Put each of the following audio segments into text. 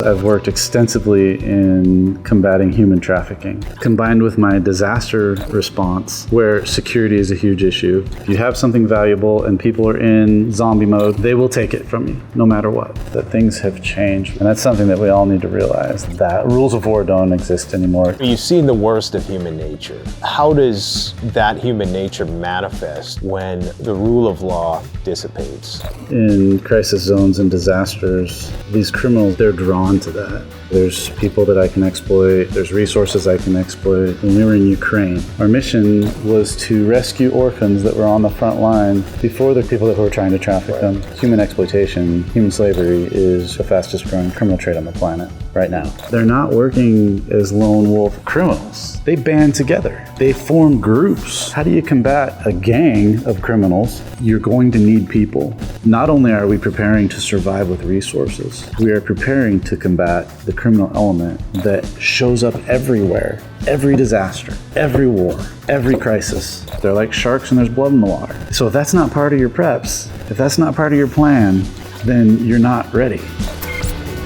I've worked extensively in combating human trafficking, combined with my disaster response, where security is a huge issue. If you have something valuable and people are in zombie mode, they will take it from you, no matter what. That things have changed, and that's something that we all need to realize, that rules of war don't exist anymore. You've seen the worst of human nature. How does that human nature manifest when the rule of law dissipates? In crisis zones and disasters, these criminals, they're drawn to that. There's people that I can exploit, there's resources I can exploit. When we were in Ukraine, our mission was to rescue orphans that were on the front line before the people that were trying to traffic them. Human exploitation, human slavery is the fastest growing criminal trade on the planet right now. They're not working as lone wolf criminals. They band together. They form groups. How do you combat a gang of criminals? You're going to need people. Not only are we preparing to survive with resources, we are preparing to combat the criminal element that shows up everywhere, every disaster, every war, every crisis. They're like sharks and there's blood in the water. So if that's not part of your preps, if that's not part of your plan, then you're not ready.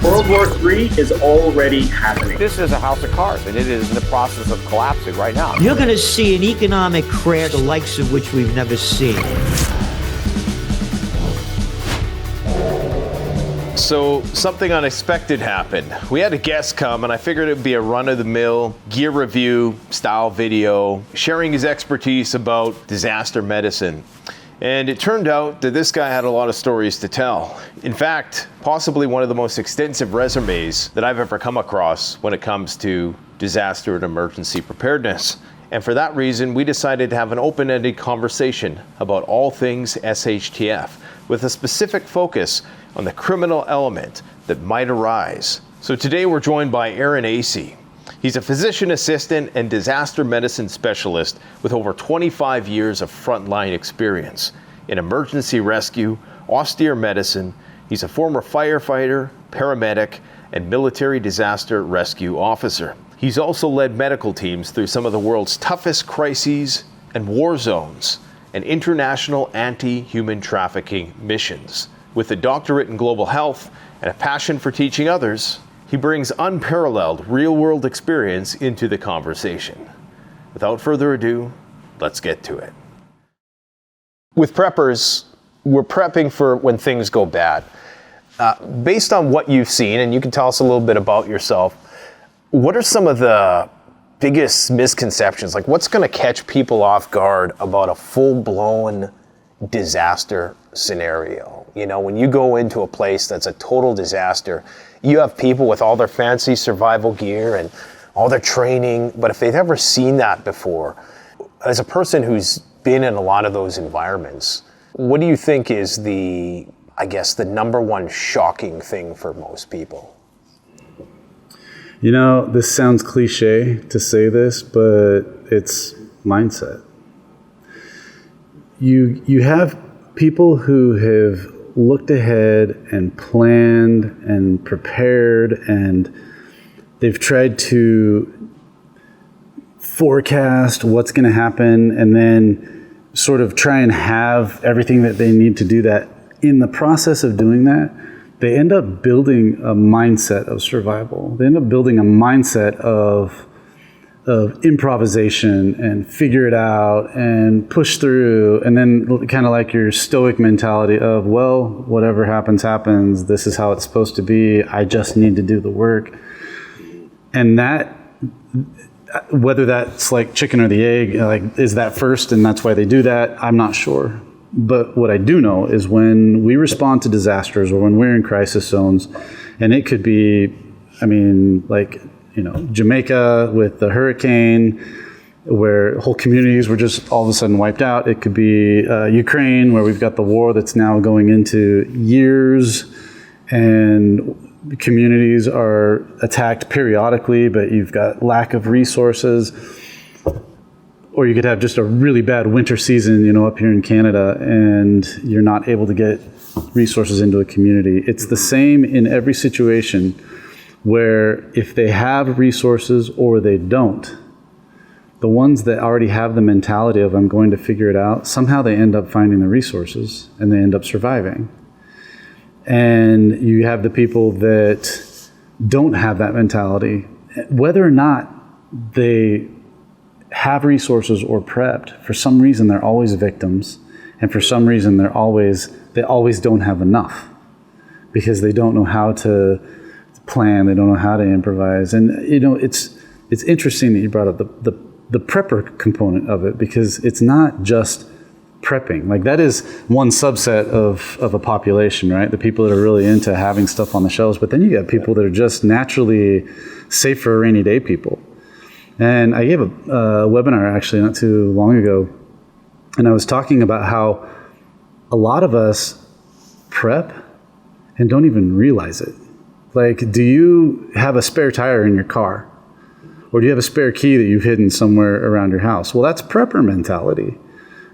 World War III is already happening. This is a house of cards, and it is in the process of collapsing right now. You're going to see an economic crash, the likes of which we've never seen. So something unexpected happened. We had a guest come, and I figured it would be a run-of-the-mill gear review style video, sharing his expertise about disaster medicine. And it turned out that this guy had a lot of stories to tell. In fact, possibly one of the most extensive resumes that I've ever come across when it comes to disaster and emergency preparedness. And for that reason, we decided to have an open-ended conversation about all things SHTF, with a specific focus on the criminal element that might arise. So today we're joined by Aaron Asay. He's a physician assistant and disaster medicine specialist with over 25 years of frontline experience in emergency rescue, austere medicine. He's a former firefighter, paramedic, and military disaster rescue officer. He's also led medical teams through some of the world's toughest crises and war zones and international anti-human trafficking missions. With a doctorate in global health and a passion for teaching others, he brings unparalleled real-world experience into the conversation. Without further ado, let's get to it. With preppers, we're prepping for when things go bad. Based on what you've seen, and you can tell us a little bit about yourself, what are some of the biggest misconceptions? Like, what's going to catch people off guard about a full-blown disaster scenario? You know, when you go into a place that's a total disaster, you have people with all their fancy survival gear and all their training, but if they've ever seen that before, as a person who's been in a lot of those environments, what do you think is the number one shocking thing for most people? You know, this sounds cliche to say this, but it's mindset. You have people who have looked ahead and planned and prepared, and they've tried to forecast what's going to happen and then sort of try and have everything that they need to do that. In the process of doing that, they end up building a mindset of survival. They end up building a mindset of improvisation and figure it out and push through, and then kind of like your stoic mentality of, well, whatever happens, happens. This is how it's supposed to be. I just need to do the work. And that, whether that's like chicken or the egg, like, is that first and that's why they do that? I'm not sure. But what I do know is when we respond to disasters or when we're in crisis zones, and it could be, Jamaica with the hurricane, where whole communities were just all of a sudden wiped out. It could be Ukraine, where we've got the war that's now going into years, and communities are attacked periodically, but you've got lack of resources. Or you could have just a really bad winter season, up here in Canada, and you're not able to get resources into a community. It's the same in every situation, where if they have resources or they don't, the ones that already have the mentality of I'm going to figure it out, somehow they end up finding the resources and they end up surviving. And you have the people that don't have that mentality, whether or not they have resources or prepped, for some reason they're always victims, and for some reason they always don't have enough because they don't know how to plan, they don't know how to improvise. And it's interesting that you brought up the prepper component of it, because it's not just prepping. Like, that is one subset of a population, right? The people that are really into having stuff on the shelves, but then you got people that are just naturally safe for a rainy day people. And I gave a webinar actually not too long ago, and I was talking about how a lot of us prep and don't even realize it. Like, do you have a spare tire in your car? Or do you have a spare key that you've hidden somewhere around your house? Well, that's prepper mentality.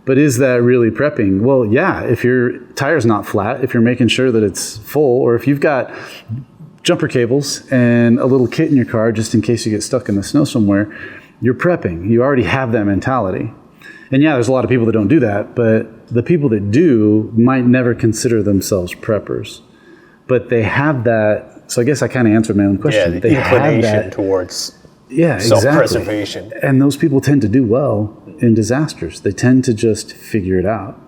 But is that really prepping? Well, yeah, if your tire's not flat, if you're making sure that it's full, or if you've got jumper cables and a little kit in your car just in case you get stuck in the snow somewhere, you're prepping. You already have that mentality. And yeah, there's a lot of people that don't do that, but the people that do might never consider themselves preppers. But they have that, so I guess I kind of answered my own question. Yeah, the they inclination have that, towards exactly. self-preservation. And those people tend to do well in disasters. They tend to just figure it out.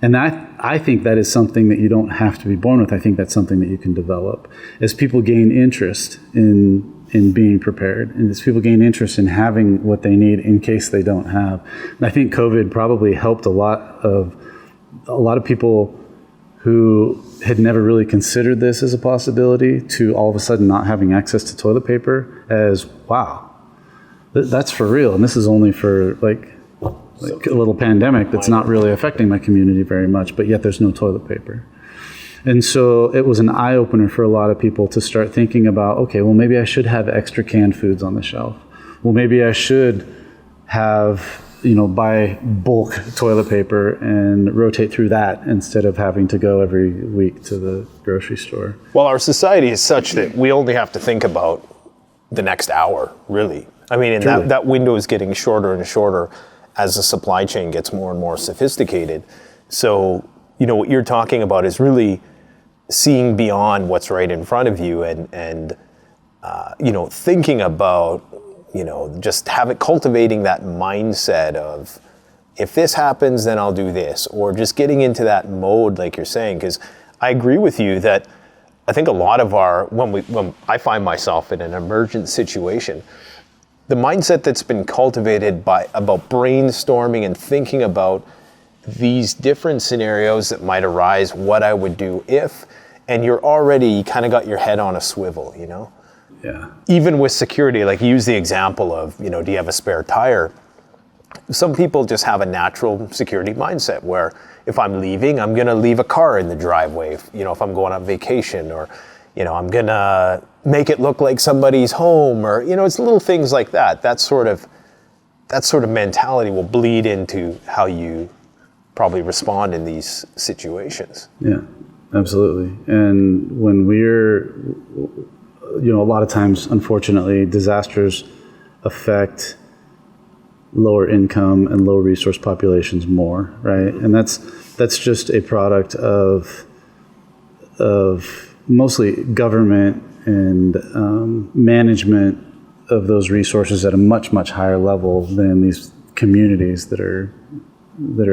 And I think that is something that you don't have to be born with. I think that's something that you can develop. As people gain interest in being prepared, and as people gain interest in having what they need in case they don't have. And I think COVID probably helped a lot of people who had never really considered this as a possibility to all of a sudden not having access to toilet paper as, wow, that's for real. And this is only for like a little pandemic that's not really affecting my community very much, but yet there's no toilet paper. And so it was an eye-opener for a lot of people to start thinking about, okay, well, maybe I should have extra canned foods on the shelf. Well, maybe I should have, buy bulk toilet paper and rotate through that instead of having to go every week to the grocery store. Well, our society is such that we only have to think about the next hour, really. I mean, and that window is getting shorter and shorter as the supply chain gets more and more sophisticated. So, what you're talking about is really seeing beyond what's right in front of you and thinking about, just cultivating that mindset of, if this happens, then I'll do this, or just getting into that mode, like you're saying, because I agree with you that I think a lot of when I find myself in an emergent situation, the mindset that's been cultivated about brainstorming and thinking about these different scenarios that might arise, what I would do if, and you kind of got your head on a swivel, Yeah. Even with security, like you use the example of, do you have a spare tire? Some people just have a natural security mindset where if I'm leaving, I'm going to leave a car in the driveway, if I'm going on vacation, or, I'm going to make it look like somebody's home, or, it's little things like that. That sort of mentality will bleed into how you probably respond in these situations. Yeah, absolutely. And when we're, a lot of times, unfortunately, disasters affect lower income and low resource populations more, right? And that's just a product of mostly government and management of those resources at a much, much higher level than these communities that are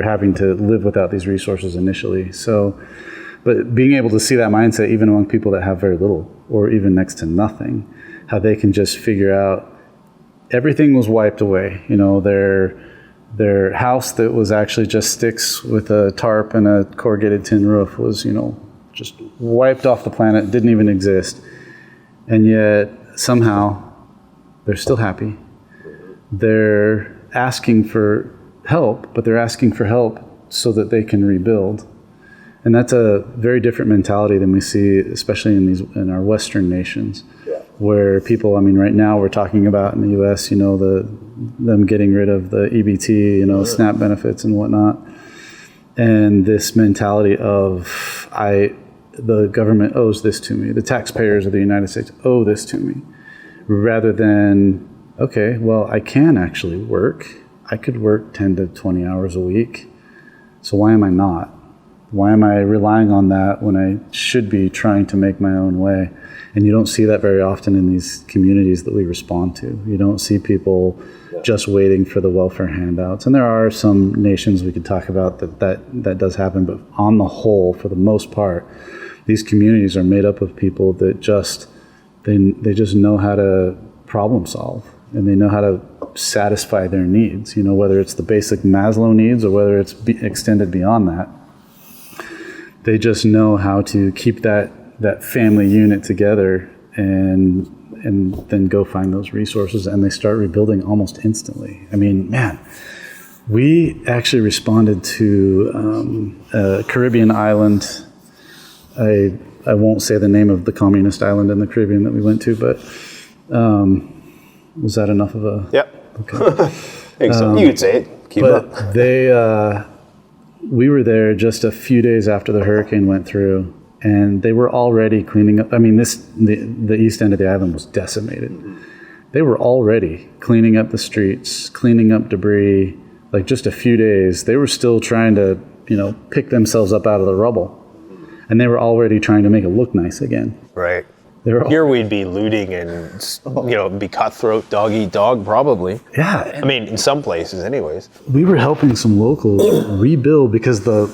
having to live without these resources initially. So, but being able to see that mindset even among people that have very little or even next to nothing, how they can just figure out everything was wiped away. Their house that was actually just sticks with a tarp and a corrugated tin roof was, just wiped off the planet, didn't even exist. And yet somehow they're still happy. They're asking for help, but they're asking for help so that they can rebuild. And that's a very different mentality than we see, especially in our Western nations, where people, right now we're talking about in the U.S., them getting rid of the EBT, SNAP benefits and whatnot. And this mentality of, the government owes this to me, the taxpayers of the United States owe this to me, rather than, okay, well, I can actually work. I could work 10 to 20 hours a week. So why am I not? Why am I relying on that when I should be trying to make my own way? And you don't see that very often in these communities that we respond to. You don't see people just waiting for the welfare handouts. And there are some nations we could talk about that does happen, but on the whole, for the most part, these communities are made up of people that they just know how to problem solve, and they know how to satisfy their needs, whether it's the basic Maslow needs or whether it's extended beyond that. They just know how to keep that family unit together and then go find those resources, and they start rebuilding almost instantly. I mean, man, we actually responded to a Caribbean island. I won't say the name of the communist island in the Caribbean that we went to, but was that enough of a... Yep. Okay. You could say it. Keep up. We were there just a few days after the hurricane went through, and they were already cleaning up. I mean, the east end of the island was decimated. They were already cleaning up the streets, cleaning up debris. Like, just a few days, they were still trying to, pick themselves up out of the rubble. And they were already trying to make it look nice again. Right. Here we'd be looting and, be cutthroat, dog eat dog, probably. Yeah. I mean, in some places anyways. We were helping some locals rebuild because the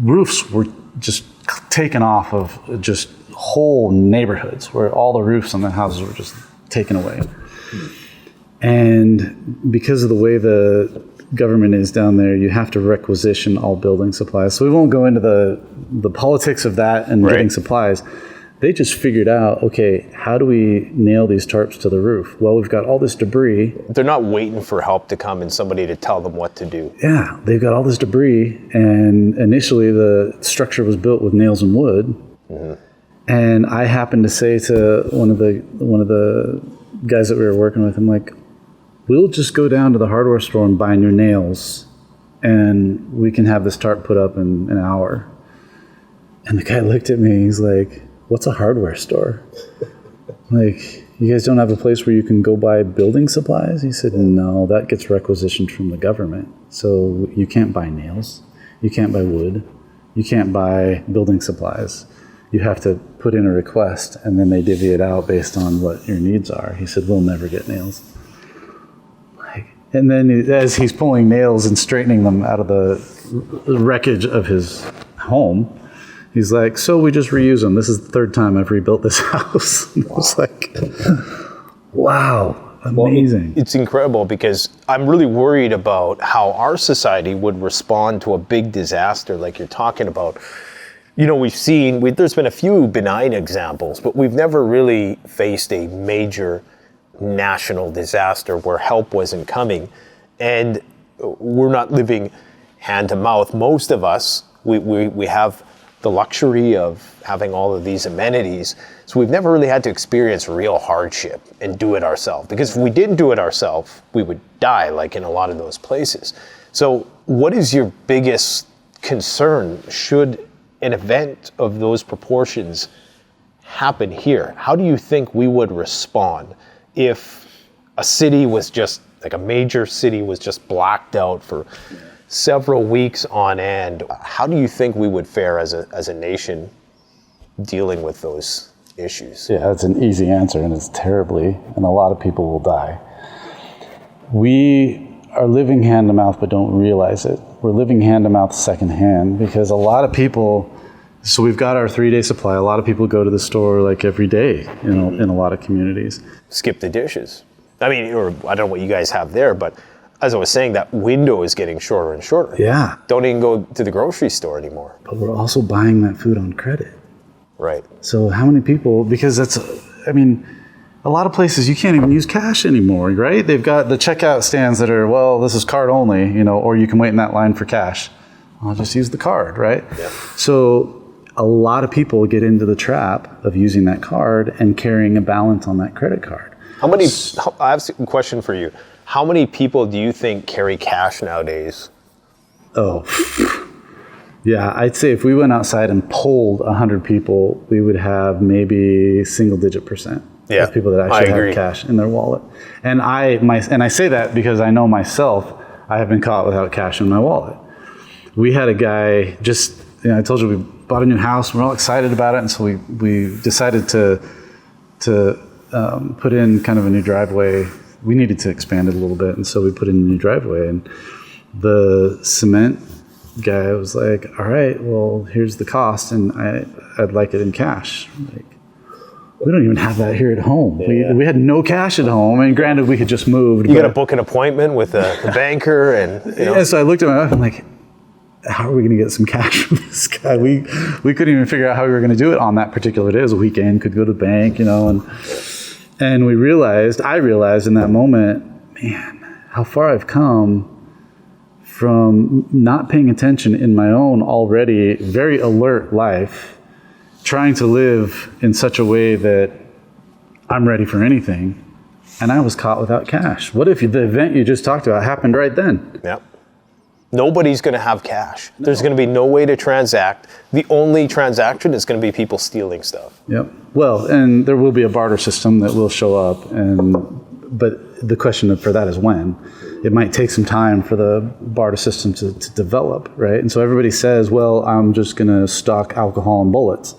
roofs were just taken off of just whole neighborhoods where all the roofs on the houses were just taken away. And because of the way the government is down there, you have to requisition all building supplies. So we won't go into the politics of that and getting supplies. They just figured out, okay, how do we nail these tarps to the roof? Well, we've got all this debris. They're not waiting for help to come and somebody to tell them what to do. Yeah, they've got all this debris, and initially the structure was built with nails and wood. Mm-hmm. And I happened to say to one of the guys that we were working with, I'm like, we'll just go down to the hardware store and buy new nails, and we can have this tarp put up in an hour. And the guy looked at me, he's like, what's a hardware store? Like, you guys don't have a place where you can go buy building supplies? He said, no, that gets requisitioned from the government. So you can't buy nails, you can't buy wood, you can't buy building supplies. You have to put in a request, and then they divvy it out based on what your needs are. He said, we'll never get nails. And then as he's pulling nails and straightening them out of the wreckage of his home, he's like, so we just reuse them. This is the third time I've rebuilt this house. And I was like, wow, amazing. Well, it's incredible because I'm really worried about how our society would respond to a big disaster like you're talking about. There's been a few benign examples, but we've never really faced a major national disaster where help wasn't coming. And we're not living hand to mouth. Most of us, we have the luxury of having all of these amenities. So we've never really had to experience real hardship and do it ourselves. Because if we didn't do it ourselves, we would die, like in a lot of those places. So what is your biggest concern should an event of those proportions happen here? How do you think we would respond if a city was just, like a major city was just blacked out for several weeks on end? How do you think we would fare as a nation dealing with those issues? Yeah, that's an easy answer, and it's terribly, and a lot of people will die. We are living hand to mouth but don't realize it. We're living hand to mouth secondhand because a lot of people, so we've got our 3-day supply. A lot of people go to the store like every day, in a lot of communities. Skip the dishes. I mean, or I don't know what you guys have there, but as I was saying, that window is getting shorter and shorter. Yeah. Don't even go to the grocery store anymore. But we're also buying that food on credit. Right. So how many people, because a lot of places you can't even use cash anymore, right? They've got the checkout stands that are, well, this is card only, or you can wait in that line for cash. I'll just use the card, right? Yeah. So a lot of people get into the trap of using that card and carrying a balance on that credit card. I have a question for you. How many people do you think carry cash nowadays? Oh, yeah, I'd say if we went outside and polled 100 people, we would have maybe single-digit % of people that actually have cash in their wallet. And I say that because I know myself, I have been caught without cash in my wallet. We had a guy just I told you we bought a new house. We're all excited about it, and so we decided to put in kind of a new driveway. We needed to expand it a little bit, and so we put in a new driveway. And the cement guy was like, "All right, well, here's the cost, and I'd like it in cash." Like, we don't even have that here at home. Yeah. We had no cash at home, and granted, we had just moved. You got to book an appointment with the banker, and Yeah, so I looked at my wife. I'm like, "How are we going to get some cash from this guy?" We couldn't even figure out how we were going to do it on that particular day. It was a weekend. Could go to the bank, and I realized in that moment, man, how far I've come from not paying attention in my own already very alert life, trying to live in such a way that I'm ready for anything, and I was caught without cash. What if the event you just talked about happened right then? yeah. Nobody's going to have cash. No. There's going to be no way to transact. The only transaction is going to be people stealing stuff. Yep. Well, and there will be a barter system that will show up, but the question for that is when. It might take some time for the barter system to develop, right? And so everybody says, well, I'm just going to stock alcohol and bullets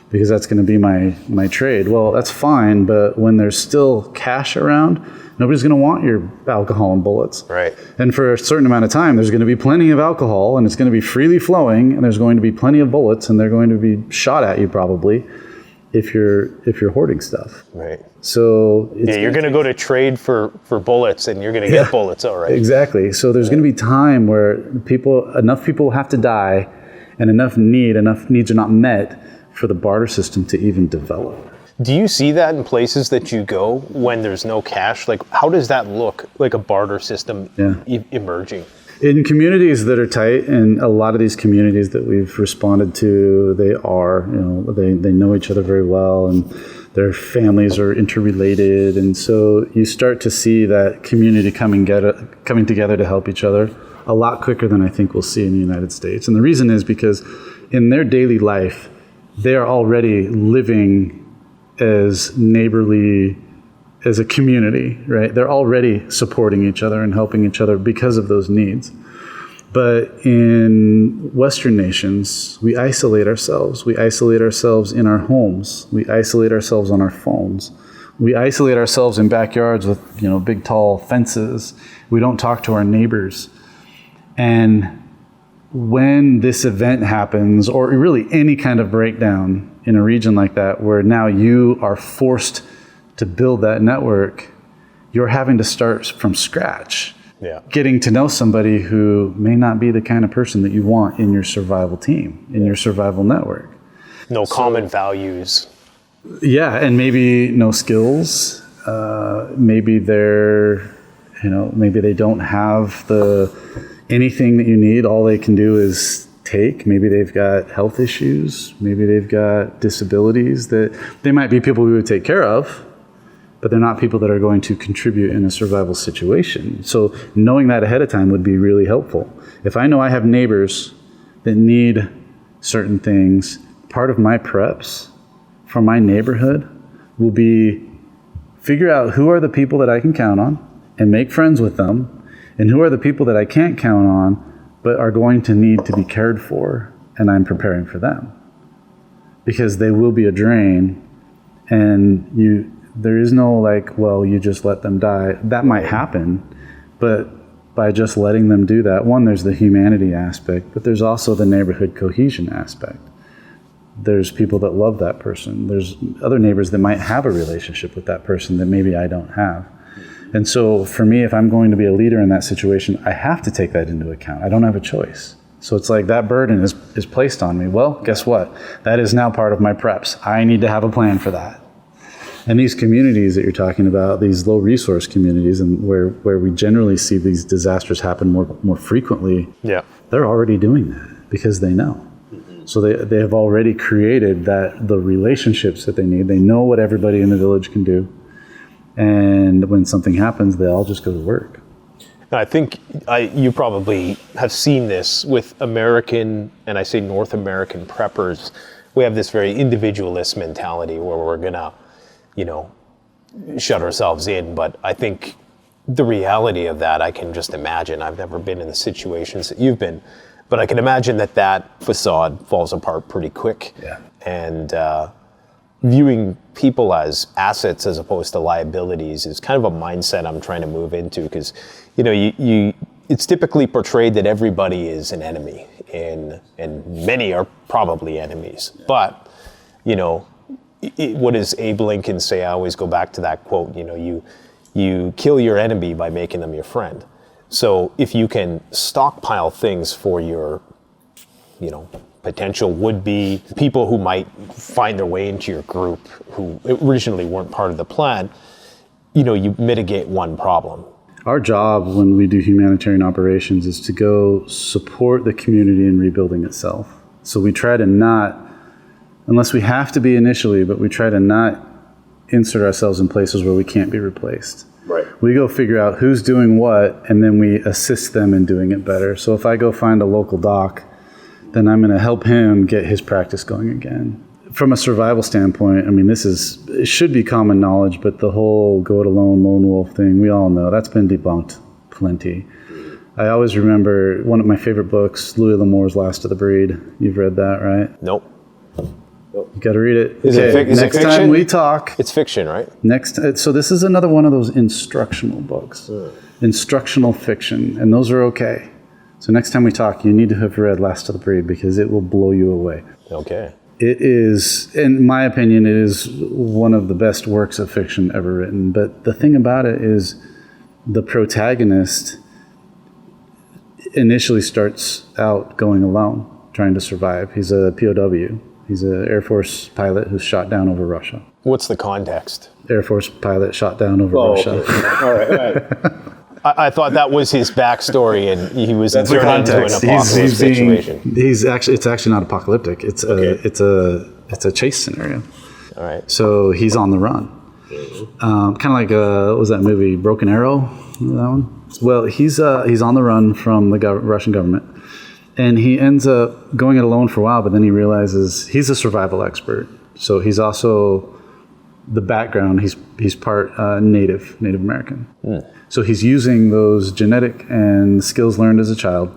because that's going to be my trade. Well, that's fine, but when there's still cash around, nobody's going to want your alcohol and bullets. Right. And for a certain amount of time, there's going to be plenty of alcohol, and it's going to be freely flowing, and there's going to be plenty of bullets, and they're going to be shot at you probably if you're hoarding stuff. Right. So you're going to go to trade for bullets, and you're going to get bullets, all right. Exactly. So there's going to be time where enough people have to die, and enough needs are not met for the barter system to even develop. Do you see that in places that you go when there's no cash? Like, how does that look, like a barter system emerging? In communities that are tight, and a lot of these communities that we've responded to, they know each other very well, and their families are interrelated, and so you start to see that community coming together to help each other a lot quicker than I think we'll see in the United States. And the reason is because in their daily life, they are already living as neighborly as a community, right? They're already supporting each other and helping each other because of those needs. But in Western nations, we isolate ourselves. We isolate ourselves in our homes. We isolate ourselves on our phones. We isolate ourselves in backyards with, big tall fences. We don't talk to our neighbors. And when this event happens, or really any kind of breakdown in a region like that, where now you are forced to build that network, you're having to start from scratch. Yeah. Getting to know somebody who may not be the kind of person that you want in your survival team, in your survival network. No common values. Yeah, and maybe no skills. Maybe maybe they don't have anything that you need. All they can do is take. Maybe they've got health issues. Maybe they've got disabilities that they might be people we would take care of, but they're not people that are going to contribute in a survival situation. So knowing that ahead of time would be really helpful. If I know I have neighbors that need certain things, part of my preps for my neighborhood will be figure out who are the people that I can count on and make friends with them, and who are the people that I can't count on but are going to need to be cared for, and I'm preparing for them. Because they will be a drain, and there is no you just let them die. That might happen, but by just letting them do that, one, there's the humanity aspect, but there's also the neighborhood cohesion aspect. There's people that love that person. There's other neighbors that might have a relationship with that person that maybe I don't have. And so for me, if I'm going to be a leader in that situation, I have to take that into account. I don't have a choice. So it's like that burden is placed on me. Well, guess what? That is now part of my preps. I need to have a plan for that. And these communities that you're talking about, these low resource communities, and where we generally see these disasters happen more frequently, they're already doing that because they know. So they have already created the relationships that they need. They know what everybody in the village can do. And when something happens, they all just go to work. I think you probably have seen this with American, and I say North American preppers. We have this very individualist mentality where we're gonna, shut ourselves in. But I think the reality of that, I can just imagine. I've never been in the situations that you've been, But I can imagine that facade falls apart pretty quick. Yeah. And viewing people as assets as opposed to liabilities is kind of a mindset I'm trying to move into, because, you know, it's typically portrayed that everybody is an enemy, and many are probably enemies. But, you know, what does Abe Lincoln say? I always go back to that quote, you know, you kill your enemy by making them your friend. So if you can stockpile things for your, you know, potential would-be people who might find their way into your group who originally weren't part of the plan, you know, you mitigate one problem. Our job when we do humanitarian operations is to go support the community in rebuilding itself. So we try to not, unless we have to be initially, but we try to not insert ourselves in places where we can't be replaced. Right. We go figure out who's doing what, and then we assist them in doing it better. So if I go find a local doc, then I'm going to help him get his practice going again. From a survival standpoint, I mean, it should be common knowledge, but the whole go it alone, lone wolf thing, we all know that's been debunked plenty. I always remember one of my favorite books, Louis L'Amour's Last of the Breed. You've read that, right? Nope. You got to read it. Is it next fiction? time we talk. It's fiction, right? So this is another one of those instructional books, instructional fiction, and those are okay. So next time we talk, you need to have read Last of the Breed because it will blow you away. Okay. It is, in my opinion, it is one of the best works of fiction ever written. But the thing about it is the protagonist initially starts out going alone, trying to survive. He's a POW. He's an Air Force pilot who's shot down over Russia. What's the context? Air Force pilot shot down over Russia. Okay. All right. I thought that was his backstory, and he was That's the inserted into an context. apocalypse situation. It's actually not apocalyptic. It's a chase scenario. All right. So he's on the run. Kind of like what was that movie, Broken Arrow? That one. Well, he's on the run from the Russian government, and he ends up going it alone for a while. But then he realizes he's a survival expert. So he's also the background. He's part Native American. So he's using those genetic and skills learned as a child,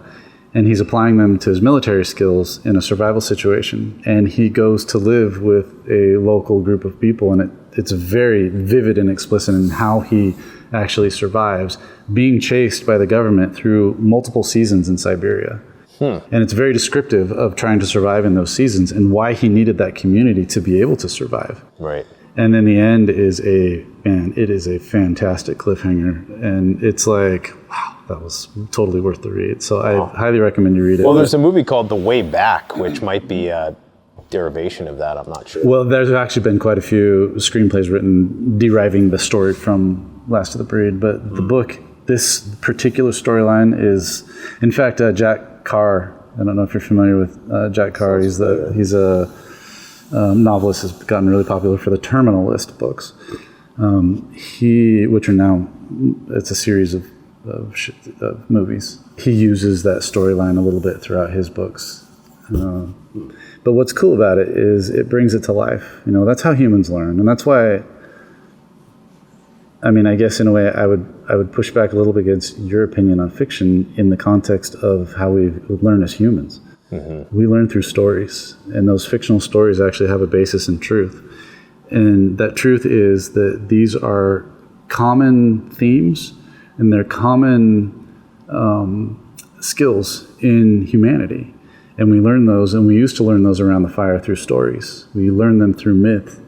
and he's applying them to his military skills in a survival situation. And he goes to live with a local group of people, and it's very vivid and explicit in how he actually survives, being chased by the government through multiple seasons in Siberia. And it's very descriptive of trying to survive in those seasons and why he needed that community to be able to survive. Right. And then the end is it is a fantastic cliffhanger. And it's like, wow, that was totally worth the read. So I highly recommend you read it. Well, there's a movie called The Way Back, which might be a derivation of that. I'm not sure. Well, there's actually been quite a few screenplays written deriving the story from Last of the Breed. But the book, this particular storyline is, in fact, Jack Carr. I don't know if you're familiar with Jack Carr. He's a novelist, has gotten really popular for the Terminal List books. Which are now, it's a series of movies. He uses that storyline a little bit throughout his books. But what's cool about it is it brings it to life. You know, that's how humans learn, and that's why. I mean, I guess in a way, I would push back a little bit against your opinion on fiction in the context of how we learn as humans. Mm-hmm. We learn through stories, and those fictional stories actually have a basis in truth. And that truth is that these are common themes, and they're common skills in humanity. And we learn those, and we used to learn those around the fire through stories. We learn them through myth.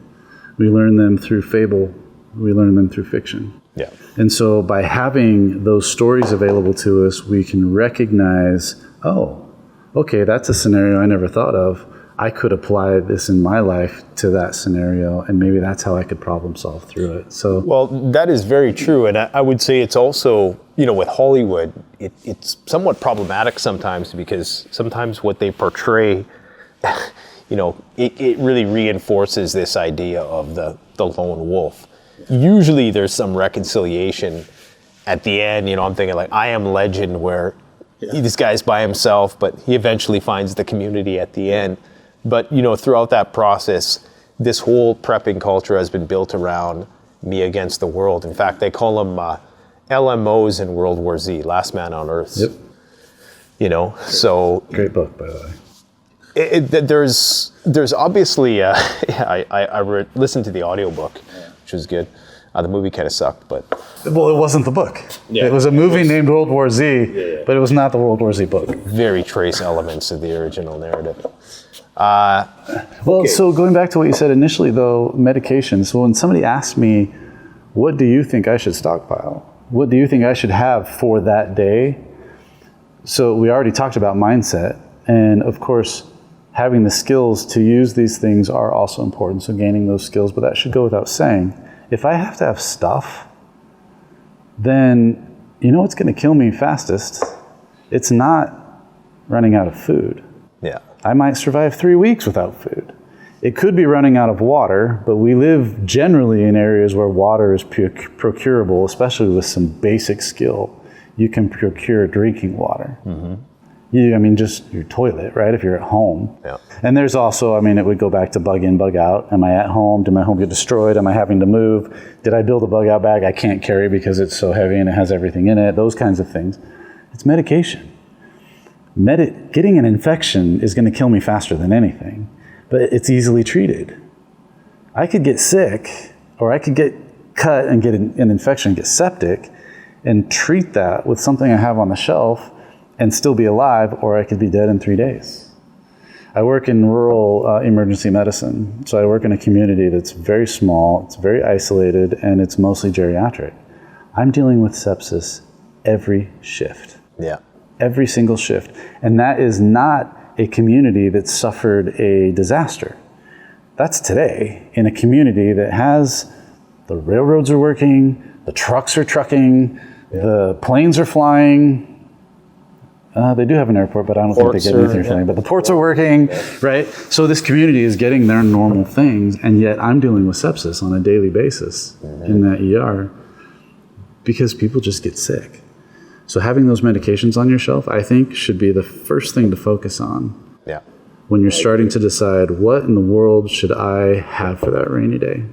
We learn them through fable. We learn them through fiction. Yeah. And so by having those stories available to us, we can recognize, oh, okay, that's a scenario I never thought of. I could apply this in my life to that scenario, and maybe that's how I could problem solve through it. So, well, that is very true, and I would say it's also, you know, with Hollywood, it's somewhat problematic sometimes, because sometimes what they portray, you know, it really reinforces this idea of the lone wolf. Usually there's some reconciliation at the end. You know, I'm thinking like I Am Legend, where this guy's by himself, but he eventually finds the community at the end. But, you know, throughout that process, this whole prepping culture has been built around me against the world. In fact, they call them LMOs in World War Z, Last Man on Earth. Yep. So Great book, by the way. There's obviously I listened to the audiobook, which was good. The movie kind of sucked, but Well, it wasn't the book. It was a movie named World War Z, but it was not the World War Z book. very trace elements of the original narrative. Well, so going back to what you said initially, though, medication. So when somebody asks me, what do you think I should stockpile? What do you think I should have for that day? So we already talked about mindset. And of course, having the skills to use these things are also important. So gaining those skills, but that should go without saying. If I have to have stuff, then you know what's going to kill me fastest? It's not running out of food. Yeah. I might survive 3 weeks without food. It could be running out of water, but we live generally in areas where water is procurable, especially with some basic skill. You can procure drinking water. Mm-hmm. Just your toilet, right? If you're at home. Yeah. And there's also, it would go back to bug in, bug out. Am I at home? Did my home get destroyed? Am I having to move? Did I build a bug out bag I can't carry because it's so heavy and it has everything in it? Those kinds of things. It's medication. Getting an infection is going to kill me faster than anything, but it's easily treated. I could get sick, or I could get cut and get an infection, get septic, and treat that with something I have on the shelf and still be alive, or I could be dead in 3 days. I work in rural emergency medicine, so I work in a community that's very small, it's very isolated, and it's mostly geriatric. I'm dealing with sepsis every shift. Yeah. Every single shift. And that is not a community that suffered a disaster. That's today in a community that has the railroads are working, the trucks are trucking, the planes are flying. They do have an airport, but I don't think they get anything flying. But the ports are working, right? So this community is getting their normal things, and yet I'm dealing with sepsis on a daily basis in that ER because people just get sick. So having those medications on your shelf, I think, should be the first thing to focus on. Yeah. When you're starting to decide, what in the world should I have for that rainy day?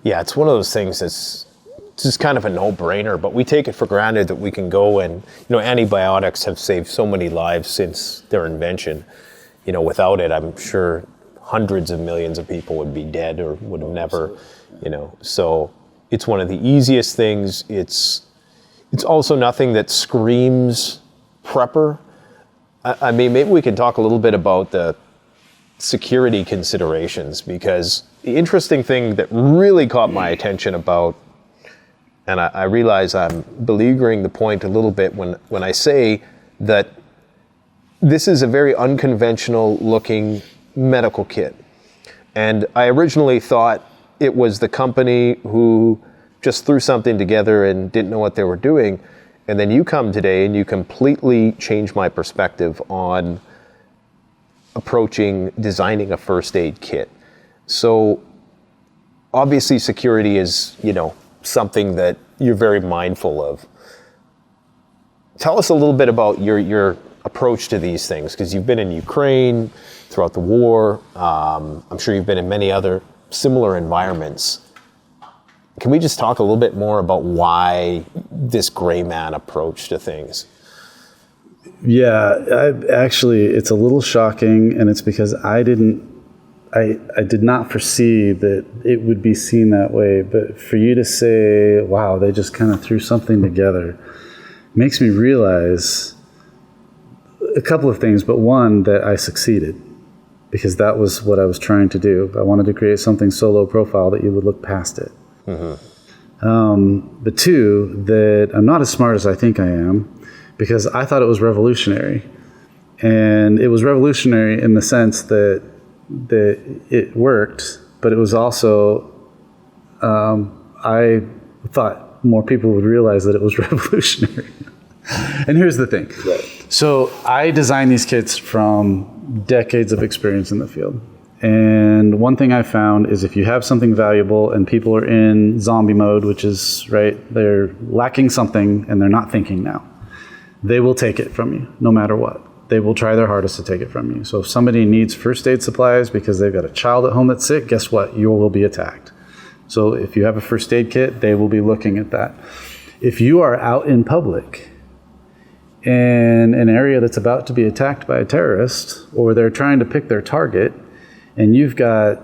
Yeah, it's one of those things that's just kind of a no-brainer, but we take it for granted that we can go and, antibiotics have saved so many lives since their invention. Without it, I'm sure hundreds of millions of people would be dead or would have never, So it's one of the easiest things. It's also nothing that screams prepper. Maybe we can talk a little bit about the security considerations, because the interesting thing that really caught my attention about, and I realize I'm beleaguering the point a little bit when I say that this is a very unconventional looking medical kit. And I originally thought it was the company who just threw something together and didn't know what they were doing. And then you come today and you completely change my perspective on approaching designing a first aid kit. So obviously security is, something that you're very mindful of. Tell us a little bit about your approach to these things, because you've been in Ukraine throughout the war. I'm sure you've been in many other similar environments. Can we just talk a little bit more about why this gray man approach to things? Yeah, it's a little shocking, and it's because I did not foresee that it would be seen that way. But for you to say, wow, they just kind of threw something together, makes me realize a couple of things. But one, that I succeeded, because that was what I was trying to do. I wanted to create something so low profile that you would look past it. Mm-hmm. But two, that I'm not as smart as I think I am, because I thought it was revolutionary. And it was revolutionary in the sense that it worked, but it was also, I thought more people would realize that it was revolutionary. And here's the thing. Right. So I designed these kits from decades of experience in the field. And one thing I found is if you have something valuable and people are in zombie mode, which is, right, they're lacking something and they're not thinking now, they will take it from you no matter what. They will try their hardest to take it from you. So if somebody needs first aid supplies because they've got a child at home that's sick, guess what? You will be attacked. So if you have a first aid kit, they will be looking at that. If you are out in public in an area that's about to be attacked by a terrorist, or they're trying to pick their target, and you've got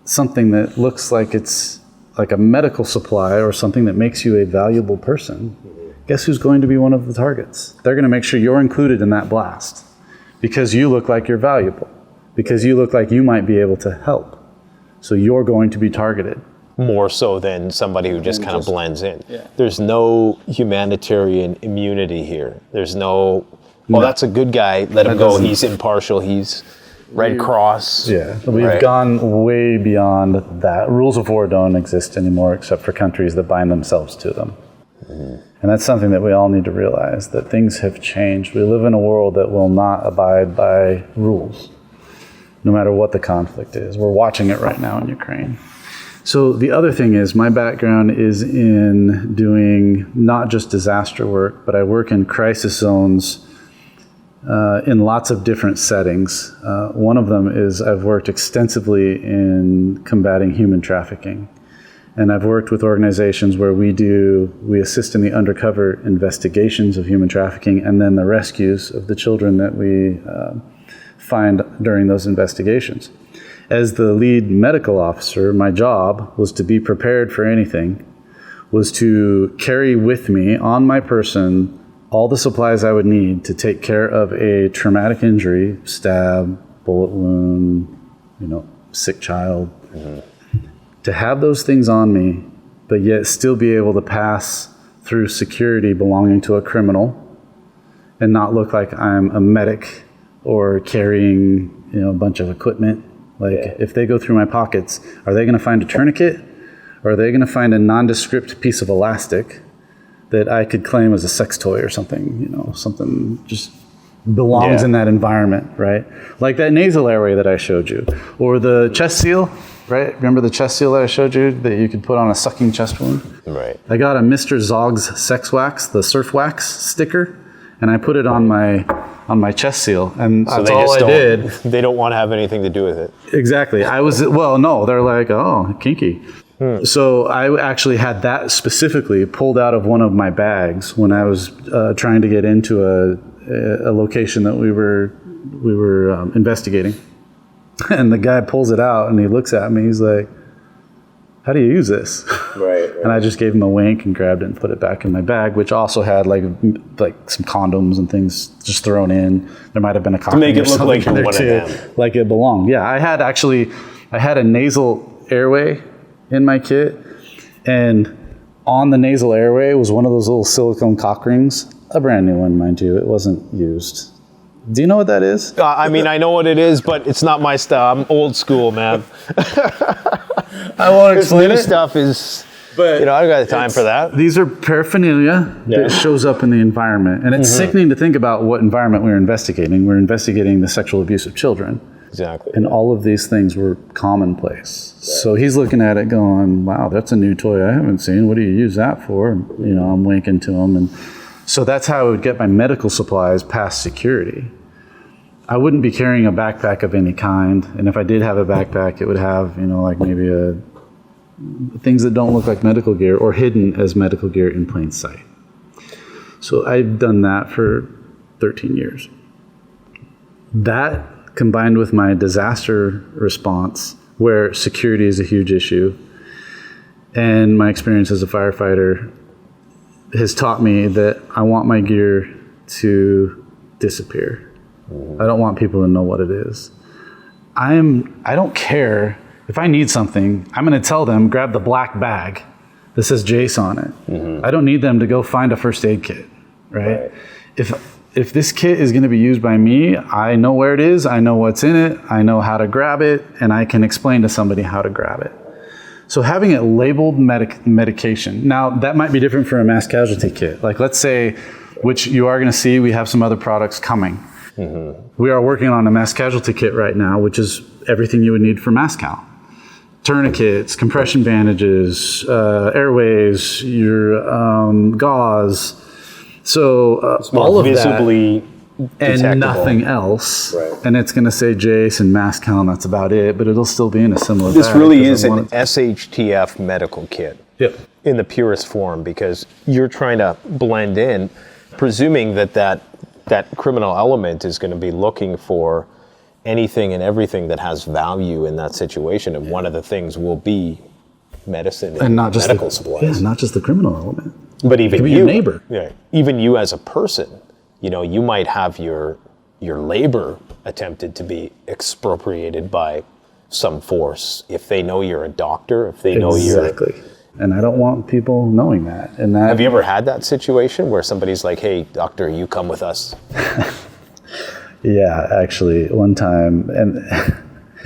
something that looks like it's like a medical supply or something that makes you a valuable person, guess who's going to be one of the targets? They're going to make sure you're included in that blast because you look like you're valuable, because you look like you might be able to help. So you're going to be targeted. More so than somebody who just kind of blends in. Yeah. There's no humanitarian immunity here. There's no, oh, that's a good guy, let him go, he's impartial, he's Red Cross. Yeah, we've gone way beyond that. Rules of war don't exist anymore except for countries that bind themselves to them. And that's something that we all need to realize, that things have changed. We live in a world that will not abide by rules, no matter what the conflict is. We're watching it right now in Ukraine. So the other thing is, my background is in doing not just disaster work, but I work in crisis zones in lots of different settings. One of them is I've worked extensively in combating human trafficking. And I've worked with organizations where we assist in the undercover investigations of human trafficking and then the rescues of the children that we find during those investigations. As the lead medical officer, my job was to be prepared for anything, was to carry with me on my person all the supplies I would need to take care of a traumatic injury, stab, bullet wound, sick child. To have those things on me, but yet still be able to pass through security belonging to a criminal and not look like I'm a medic or carrying, a bunch of equipment. If they go through my pockets, are they going to find a tourniquet, or are they going to find a nondescript piece of elastic that I could claim as a sex toy or something, something just belongs in that environment, right? Like that nasal airway that I showed you, or the chest seal, right? Remember the chest seal that I showed you that you could put on a sucking chest wound? Right. I got a Mr. Zog's Sex Wax, the Surf Wax sticker, and I put it on my chest seal, and So that's all I did. They don't want to have anything to do with it. Exactly. No, they're like, oh, kinky. So I actually had that specifically pulled out of one of my bags when I was trying to get into a location that we were investigating. And the guy pulls it out and he looks at me. He's like, how do you use this? Right. And I just gave him a wink and grabbed it and put it back in my bag, which also had like some condoms and things just thrown in. There might have been a condom to make it look like in there one too, of them. like it belonged. Yeah, I had a nasal airway in my kit, and on the nasal airway was one of those little silicone cock rings, a brand new one, mind you. It wasn't used. Do you know what that is? I mean, I know what it is, but it's not my style. I'm old school, man. I won't This explain new it. stuff is, But I don't got the time for that. These are paraphernalia that shows up in the environment. And it's sickening to think about what environment we're investigating. We're investigating the sexual abuse of children. Exactly. And all of these things were commonplace. So he's looking at it going, wow, that's a new toy I haven't seen. What do you use that for? And, I'm winking to him. And so that's how I would get my medical supplies past security. I wouldn't be carrying a backpack of any kind. And if I did have a backpack, it would have, like maybe things that don't look like medical gear or hidden as medical gear in plain sight. So I've done that for 13 years. That combined with my disaster response, where security is a huge issue, and my experience as a firefighter has taught me that I want my gear to disappear. I don't want people to know what it is. I don't care. If I need something, I'm going to tell them, grab the black bag that says JASE on it. I don't need them to go find a first aid kit, right? If this kit is going to be used by me, I know where it is, I know what's in it, I know how to grab it, and I can explain to somebody how to grab it. So having it labeled medication. Now, that might be different for a mass casualty kit. Like, let's say, which you are going to see, we have some other products coming. We are working on a mass casualty kit right now, which is everything you would need for mass cal. Tourniquets, compression bandages, airways, your gauze. So all of visibly that detectable. and nothing else. Right. And it's going to say JASE and mass cal, and that's about it. But it'll still be in a similar This bag really because is I an want it- SHTF medical kit Yep. in the purest form, because you're trying to blend in. presuming that criminal element is going to be looking for anything and everything that has value in that situation, and one of the things will be medicine and not just medical supplies. Yeah, not just the criminal element. But even be you, your neighbor. Yeah, even you as a person, you might have your labor attempted to be expropriated by some force if they know you're a doctor, if they know you're... Exactly. And I don't want people knowing that. And that. Have you ever had that situation where somebody's like, hey, doctor, you come with us? Yeah, actually, one time. And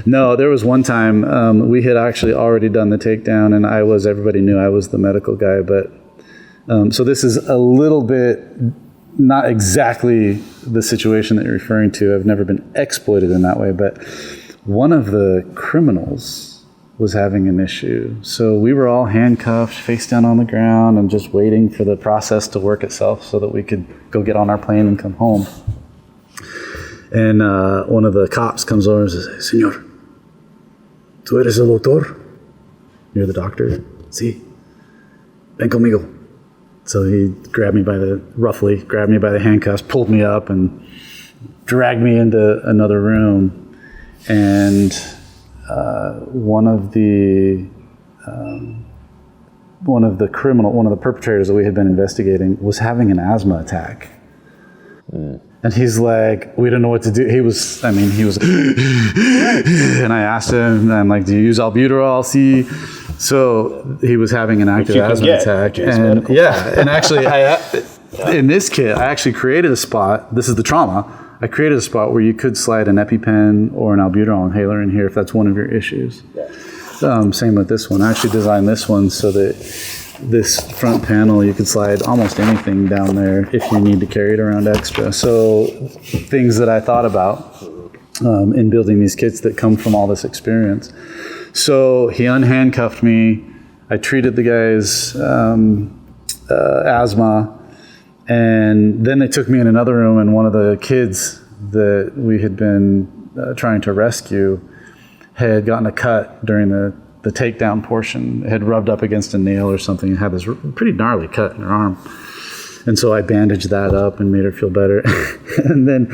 no, there was one time we had actually already done the takedown, and everybody knew I was the medical guy. But so this is a little bit not exactly the situation that you're referring to. I've never been exploited in that way, but one of the criminals was having an issue. So we were all handcuffed, face down on the ground, and just waiting for the process to work itself so that we could go get on our plane and come home. And one of the cops comes over and says, Señor, ¿tú eres el doctor? You're the doctor? Sí. Ven conmigo. So he grabbed me by the handcuffs, pulled me up, and dragged me into another room. And one of the perpetrators that we had been investigating was having an asthma attack. And he's like, we don't know what to do. He was, and I asked him, I'm like, do you use albuterol? See? So he was having an active asthma attack. And actually, in this kit, I actually created a spot. This is the trauma. I created a spot where you could slide an EpiPen or an albuterol inhaler in here if that's one of your issues. Same with this one. I actually designed this one so that this front panel, you could slide almost anything down there if you need to carry it around extra. So things that I thought about in building these kits that come from all this experience. So he unhandcuffed me. I treated the guy's asthma. And then they took me in another room, and one of the kids that we had been trying to rescue had gotten a cut during the takedown portion, had rubbed up against a nail or something, and had this pretty gnarly cut in her arm. And so I bandaged that up and made her feel better. And then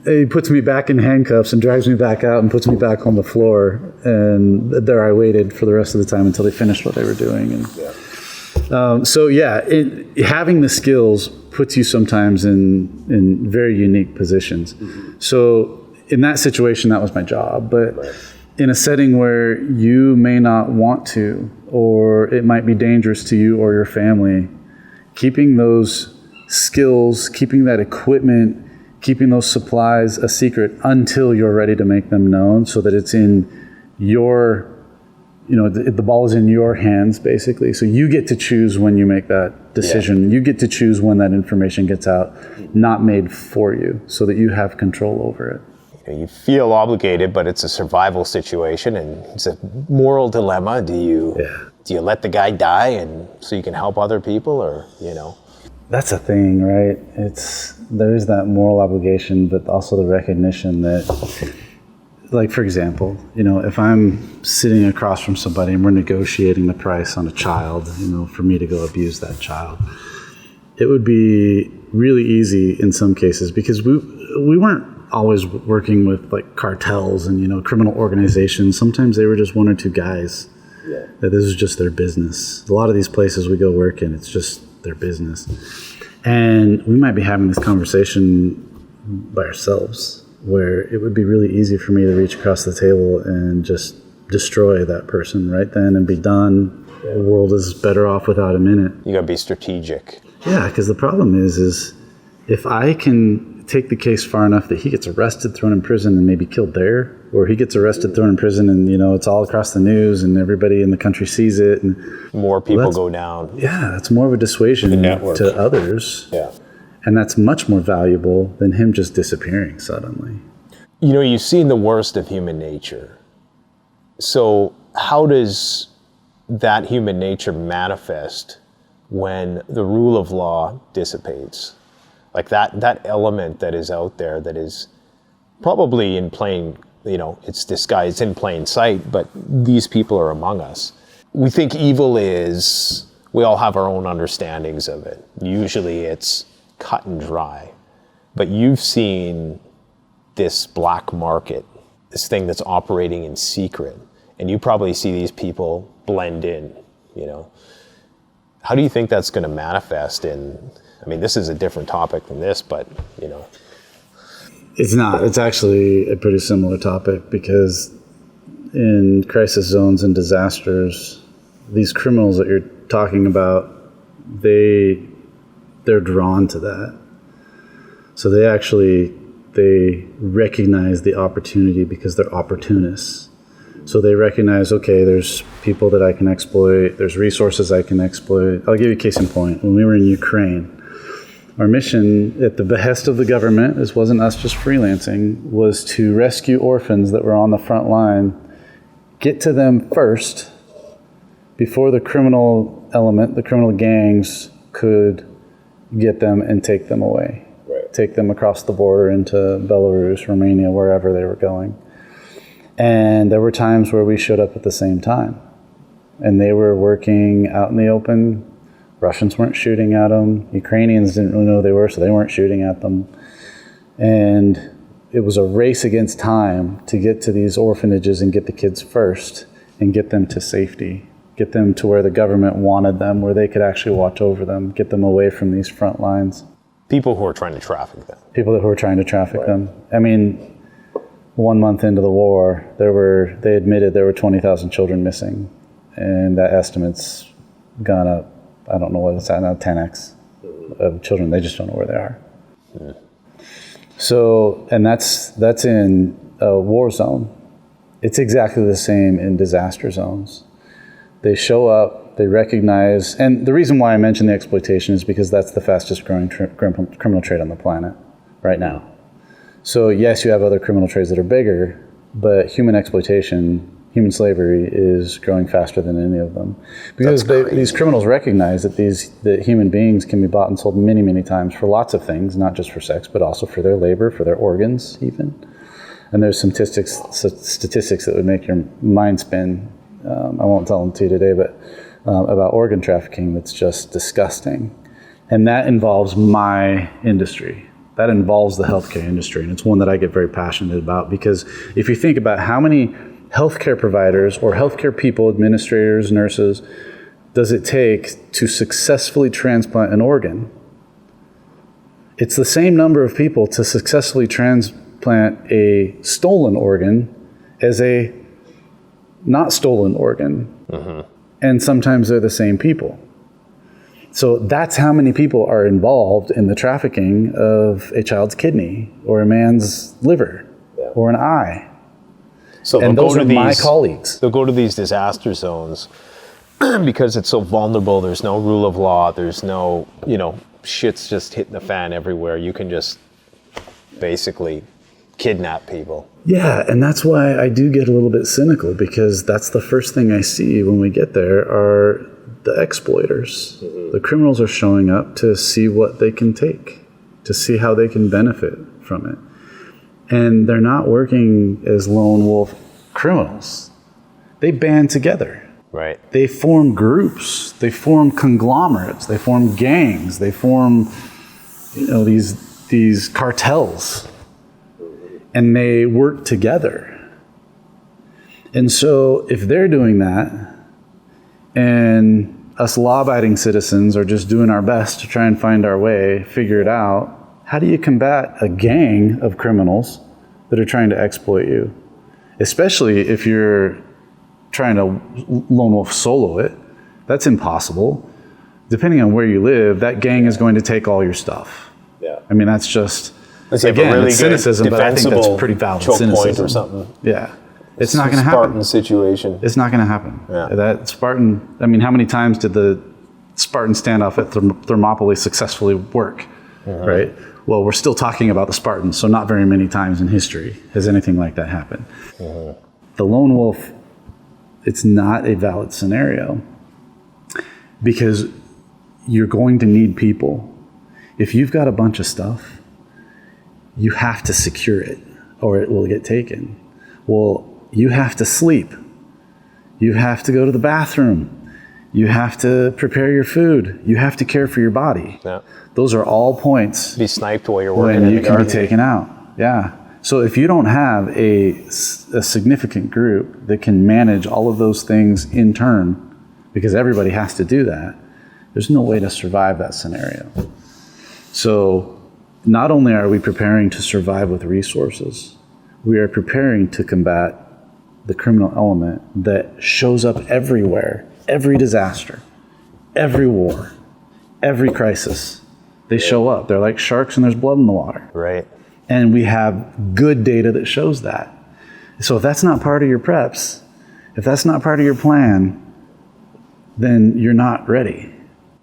he puts me back in handcuffs and drags me back out and puts me back on the floor. And there I waited for the rest of the time until they finished what they were doing. And having the skills puts you sometimes in very unique positions. Mm-hmm. So in that situation, that was my job. But in a setting where you may not want to, or it might be dangerous to you or your family, keeping those skills, keeping that equipment, keeping those supplies a secret until you're ready to make them known, so that it's in your, the ball is in your hands, basically. So you get to choose when you make that decision. Yeah. You get to choose when that information gets out, not made for you, so that you have control over it. You feel obligated, but it's a survival situation, and it's a moral dilemma. Do you let the guy die, and so you can help other people, or That's a thing, right? There is that moral obligation, but also the recognition that, like, for example, if I'm sitting across from somebody and we're negotiating the price on a child, for me to go abuse that child, it would be really easy in some cases, because we weren't always working with like cartels and criminal organizations. Sometimes they were just one or two guys that this is just their business. A lot of these places we go work in, it's just their business, and we might be having this conversation by ourselves, where it would be really easy for me to reach across the table and just destroy that person right then and be done. The world is better off without him in it. You gotta be strategic. Yeah, because the problem is if I can take the case far enough that he gets arrested, thrown in prison, and maybe killed there, or he gets arrested, thrown in prison, and it's all across the news and everybody in the country sees it, and more people go down. Yeah, that's more of a dissuasion to others. Yeah, and that's much more valuable than him just disappearing suddenly. You've seen the worst of human nature. So how does that human nature manifest when the rule of law dissipates? Like that element that is out there that is probably in plain, it's disguised, it's in plain sight, but these people are among us. We think evil is, we all have our own understandings of it. Usually it's cut and dry. But you've seen this black market, this thing that's operating in secret, and you probably see these people blend in, you know. How do you think that's going to manifest in, I mean, this is a different topic than this, but, you know. It's not. It's actually a pretty similar topic, because in crisis zones and disasters, these criminals that you're talking about, they're drawn to that. So they recognize the opportunity because they're opportunists. So they recognize, okay, there's people that I can exploit, there's resources I can exploit. I'll give you a case in point. When we were in Ukraine, our mission at the behest of the government, this wasn't us just freelancing, was to rescue orphans that were on the front line, get to them first before the criminal element, the criminal gangs could get them and take them away. Right. Take them across the border into Belarus, Romania, wherever they were going. And there were times where we showed up at the same time. And they were working out in the open. Russians weren't shooting at them. Ukrainians didn't really know who they were, so they weren't shooting at them. And it was a race against time to get to these orphanages and get the kids first and get them to safety. Get them to where the government wanted them, where they could actually watch over them, get them away from these front lines. People who are trying to traffic them. People who are trying to traffic them. I mean, 1 month into the war, they admitted there were 20,000 children missing. And that estimate's gone up, I don't know what it's at now, 10x of children. They just don't know where they are. Yeah. So, and that's in a war zone. It's exactly the same in disaster zones. They show up, they recognize, and the reason why I mention the exploitation is because that's the fastest growing criminal trade on the planet right now. So yes, you have other criminal trades that are bigger, but human exploitation, human slavery is growing faster than any of them. Because these criminals recognize that human beings can be bought and sold many, many times for lots of things, not just for sex, but also for their labor, for their organs even. And there's some statistics that would make your mind spin. I won't tell them to you today, but about organ trafficking that's just disgusting. And that involves my industry. That involves the healthcare industry. And it's one that I get very passionate about, because if you think about how many healthcare providers or healthcare people, administrators, nurses, does it take to successfully transplant an organ? It's the same number of people to successfully transplant a stolen organ as a not stolen organ. Mm-hmm. And sometimes they're the same people. So that's how many people are involved in the trafficking of a child's kidney or a man's liver or an eye. So and those are my colleagues. They'll go to these disaster zones because it's so vulnerable. There's no rule of law. There's no, shit's just hitting the fan everywhere. You can just basically kidnap people. Yeah, and that's why I do get a little bit cynical, because that's the first thing I see when we get there are the exploiters. Mm-hmm. The criminals are showing up to see what they can take, to see how they can benefit from it. And they're not working as lone wolf criminals. They band together. Right. They form groups. They form conglomerates. They form gangs. They form, these cartels. And they work together. And so if they're doing that, and us law-abiding citizens are just doing our best to try and find our way, figure it out, how do you combat a gang of criminals that are trying to exploit you? Especially if you're trying to lone wolf solo it. That's impossible. Depending on where you live, that gang is going to take all your stuff. Yeah. I mean, that's just... Again, really it's cynicism, but I think that's pretty valid cynicism. Point or something. Yeah. It's not going to happen. Spartan situation. It's not going to happen. Yeah. That Spartan, I mean, how many times did the Spartan standoff at Thermopylae successfully work, right? Well, we're still talking about the Spartans, so not very many times in history has anything like that happened. The lone wolf, it's not a valid scenario, because you're going to need people. If you've got a bunch of stuff, you have to secure it or it will get taken. Well, you have to sleep. You have to go to the bathroom. You have to prepare your food. You have to care for your body. Yeah. Those are all points Be sniped while you're working when in you the can be garden. taken out. Yeah. So if you don't have a significant group that can manage all of those things in turn, because everybody has to do that, there's no way to survive that scenario. So not only are we preparing to survive with resources, we are preparing to combat the criminal element that shows up everywhere, every disaster, every war, every crisis. They show up. They're like sharks and there's blood in the water. Right. And we have good data that shows that. So if that's not part of your preps, if that's not part of your plan, then you're not ready.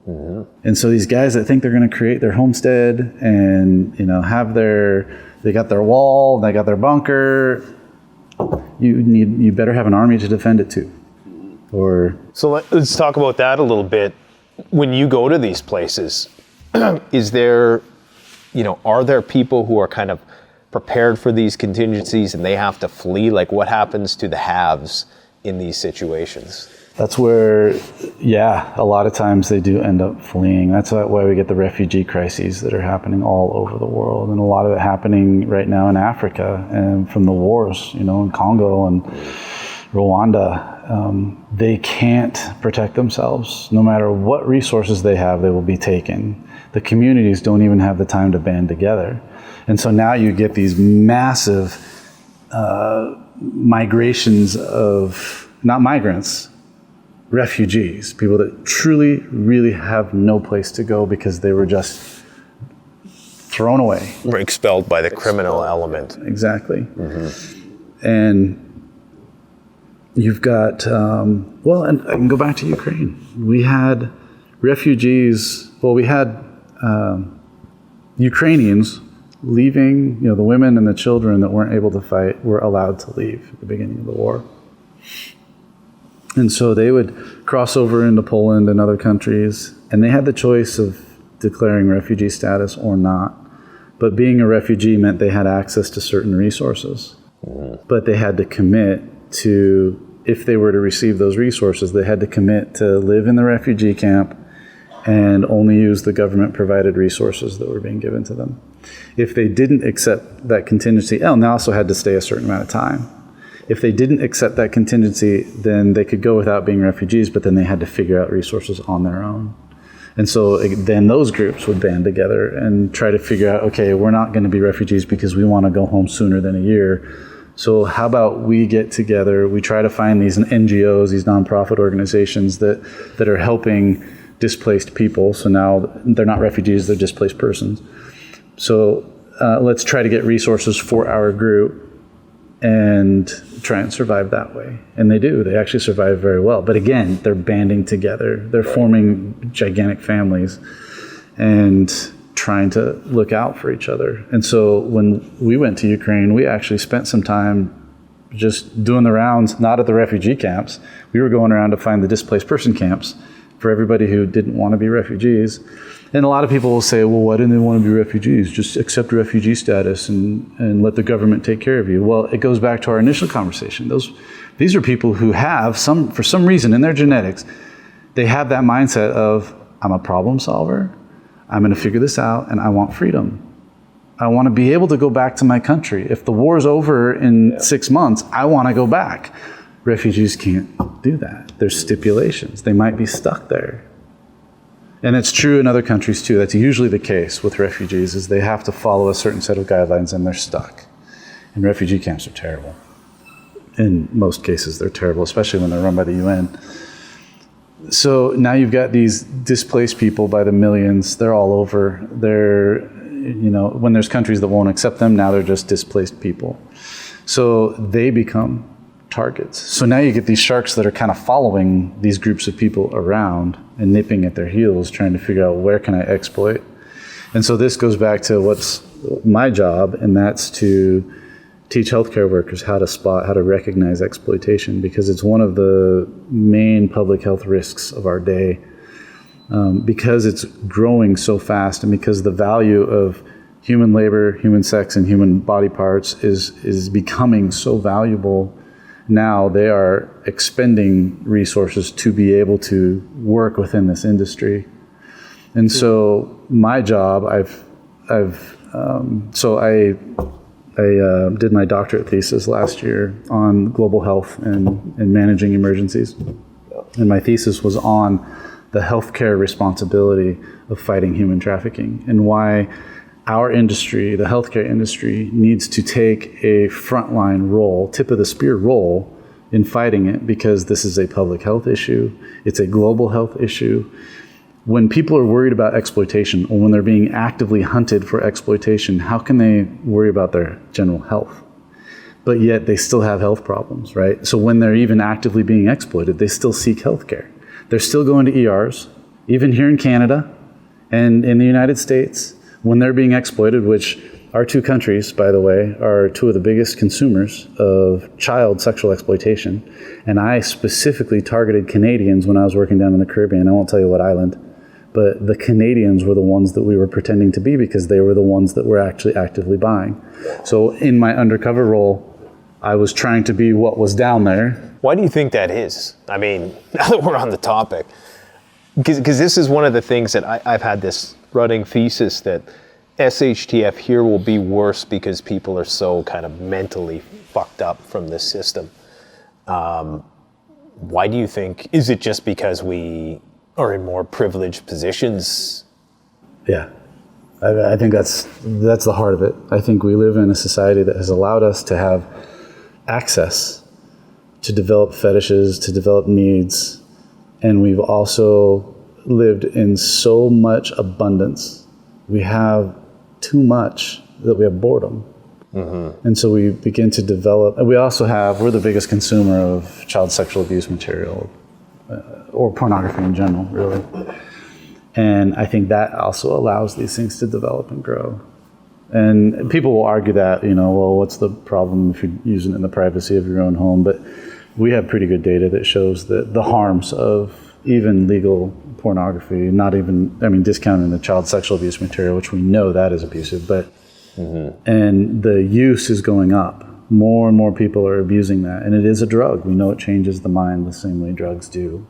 Mm-hmm. And so these guys that think they're going to create their homestead and, have they got their wall, they got their bunker, you better have an army to defend it too. So let's talk about that a little bit. When you go to these places, is there, are there people who are kind of prepared for these contingencies and they have to flee? Like, what happens to the haves in these situations? That's where, a lot of times they do end up fleeing. That's why we get the refugee crises that are happening all over the world, and a lot of it happening right now in Africa and from the wars, in Congo and Rwanda. They can't protect themselves. No matter what resources they have, they will be taken. The communities don't even have the time to band together. And so now you get these massive migrations of, not migrants, refugees, people that truly, really have no place to go because they were just thrown away. Or expelled by the criminal element. Exactly. Mm-hmm. And you've got, and I can go back to Ukraine. We had refugees, we had Ukrainians leaving, the women and the children that weren't able to fight were allowed to leave at the beginning of the war. And so they would cross over into Poland and other countries, and they had the choice of declaring refugee status or not. But being a refugee meant they had access to certain resources. Mm-hmm. But they had to commit to, if they were to receive those resources, they had to commit to live in the refugee camp and only use the government-provided resources that were being given to them. If they didn't accept that contingency, they also had to stay a certain amount of time. If they didn't accept that contingency, then they could go without being refugees, but then they had to figure out resources on their own. And so then those groups would band together and try to figure out, okay, we're not going to be refugees because we want to go home sooner than a year. So how about we get together, we try to find these NGOs, these nonprofit organizations that are helping displaced people. So now they're not refugees, they're displaced persons. So let's try to get resources for our group and try and survive that way. And they do. They actually survive very well. But again, they're banding together. They're forming gigantic families and trying to look out for each other. And so when we went to Ukraine, we actually spent some time just doing the rounds, not at the refugee camps. We were going around to find the displaced person camps for everybody who didn't want to be refugees. And a lot of people will say, well, why didn't they want to be refugees? Just accept refugee status and let the government take care of you. Well, it goes back to our initial conversation. These are people who have, for some reason in their genetics, they have that mindset of, I'm a problem solver, I'm going to figure this out, and I want freedom. I want to be able to go back to my country. If the war's over in 6 months, I want to go back. Refugees can't do that. There's stipulations. They might be stuck there. And it's true in other countries too. That's usually the case with refugees, is they have to follow a certain set of guidelines and they're stuck. And refugee camps are terrible. In most cases, they're terrible, especially when they're run by the UN. So now you've got these displaced people by the millions. They're all over. When there's countries that won't accept them, now they're just displaced people. So they become targets. So now you get these sharks that are kind of following these groups of people around and nipping at their heels, trying to figure out where can I exploit. And so this goes back to what's my job, and that's to teach healthcare workers how to recognize exploitation, because it's one of the main public health risks of our day. Because it's growing so fast, and because the value of human labor, human sex, and human body parts is becoming so valuable, now they are expending resources to be able to work within this industry. And so my job, I did my doctorate thesis last year on global health and managing emergencies. And my thesis was on the healthcare responsibility of fighting human trafficking and why our industry, the healthcare industry, needs to take a frontline role, tip of the spear role in fighting it, because this is a public health issue. It's a global health issue. When people are worried about exploitation, or when they're being actively hunted for exploitation, how can they worry about their general health? But yet they still have health problems, right? So when they're even actively being exploited, they still seek health care. They're still going to ERs, even here in Canada and in the United States, when they're being exploited, which our two countries, by the way, are two of the biggest consumers of child sexual exploitation. And I specifically targeted Canadians when I was working down in the Caribbean. I won't tell you what island. But the Canadians were the ones that we were pretending to be, because they were the ones that were actually actively buying. So in my undercover role, I was trying to be what was down there. Why do you think that is? I mean, now that we're on the topic, because this is one of the things that I've had this running thesis that SHTF here will be worse because people are so kind of mentally fucked up from this system. Why do you think? Is it just because we are in more privileged positions? Yeah, I think that's the heart of it. I think we live in a society that has allowed us to have access to develop fetishes, to develop needs, and we've also lived in so much abundance. We have too much that we have boredom. Mm-hmm. And so we begin to develop, and we're the biggest consumer of child sexual abuse material, or pornography in general, really. And I think that also allows these things to develop and grow. And people will argue that, well, what's the problem if you're using it in the privacy of your own home? But we have pretty good data that shows that the harms of even legal pornography, discounting the child sexual abuse material, which we know that is abusive, but and the use is going up. More and more people are abusing that, and it is a drug. We know it changes the mind the same way drugs do.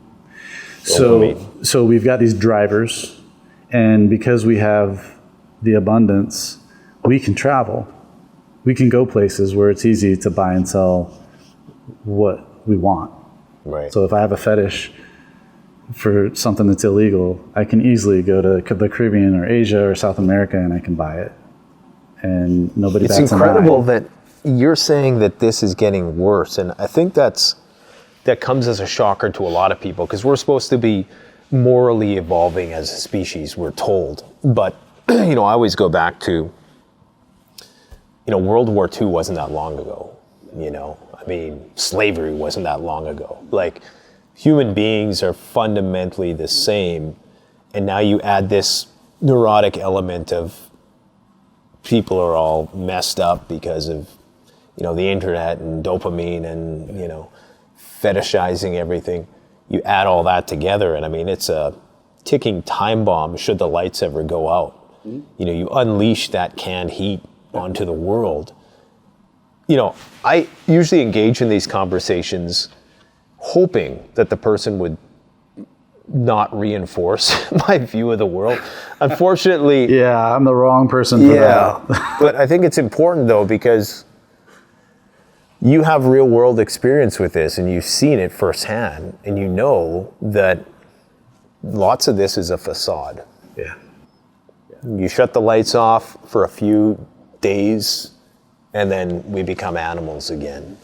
So we've got these drivers, and because we have the abundance, we can travel. We can go places where it's easy to buy and sell what we want. Right. So if I have a fetish for something that's illegal, I can easily go to the Caribbean or Asia or South America and I can buy it. And nobody bats an eye. It's incredible that you're saying that this is getting worse, and I think that comes as a shocker to a lot of people, because we're supposed to be morally evolving as a species, we're told. But I always go back to World War II wasn't that long ago. Slavery wasn't that long ago. Like, human beings are fundamentally the same, and now you add this neurotic element of people are all messed up because of the internet and dopamine and fetishizing everything. You add all that together, and it's a ticking time bomb should the lights ever go out. Mm-hmm. You unleash that canned heat onto the world. I usually engage in these conversations hoping that the person would not reinforce my view of the world. Unfortunately... Yeah, I'm the wrong person for that. But I think it's important, though, because you have real world experience with this, and you've seen it firsthand, and you know that lots of this is a facade. Yeah. You shut the lights off for a few days, and then we become animals again.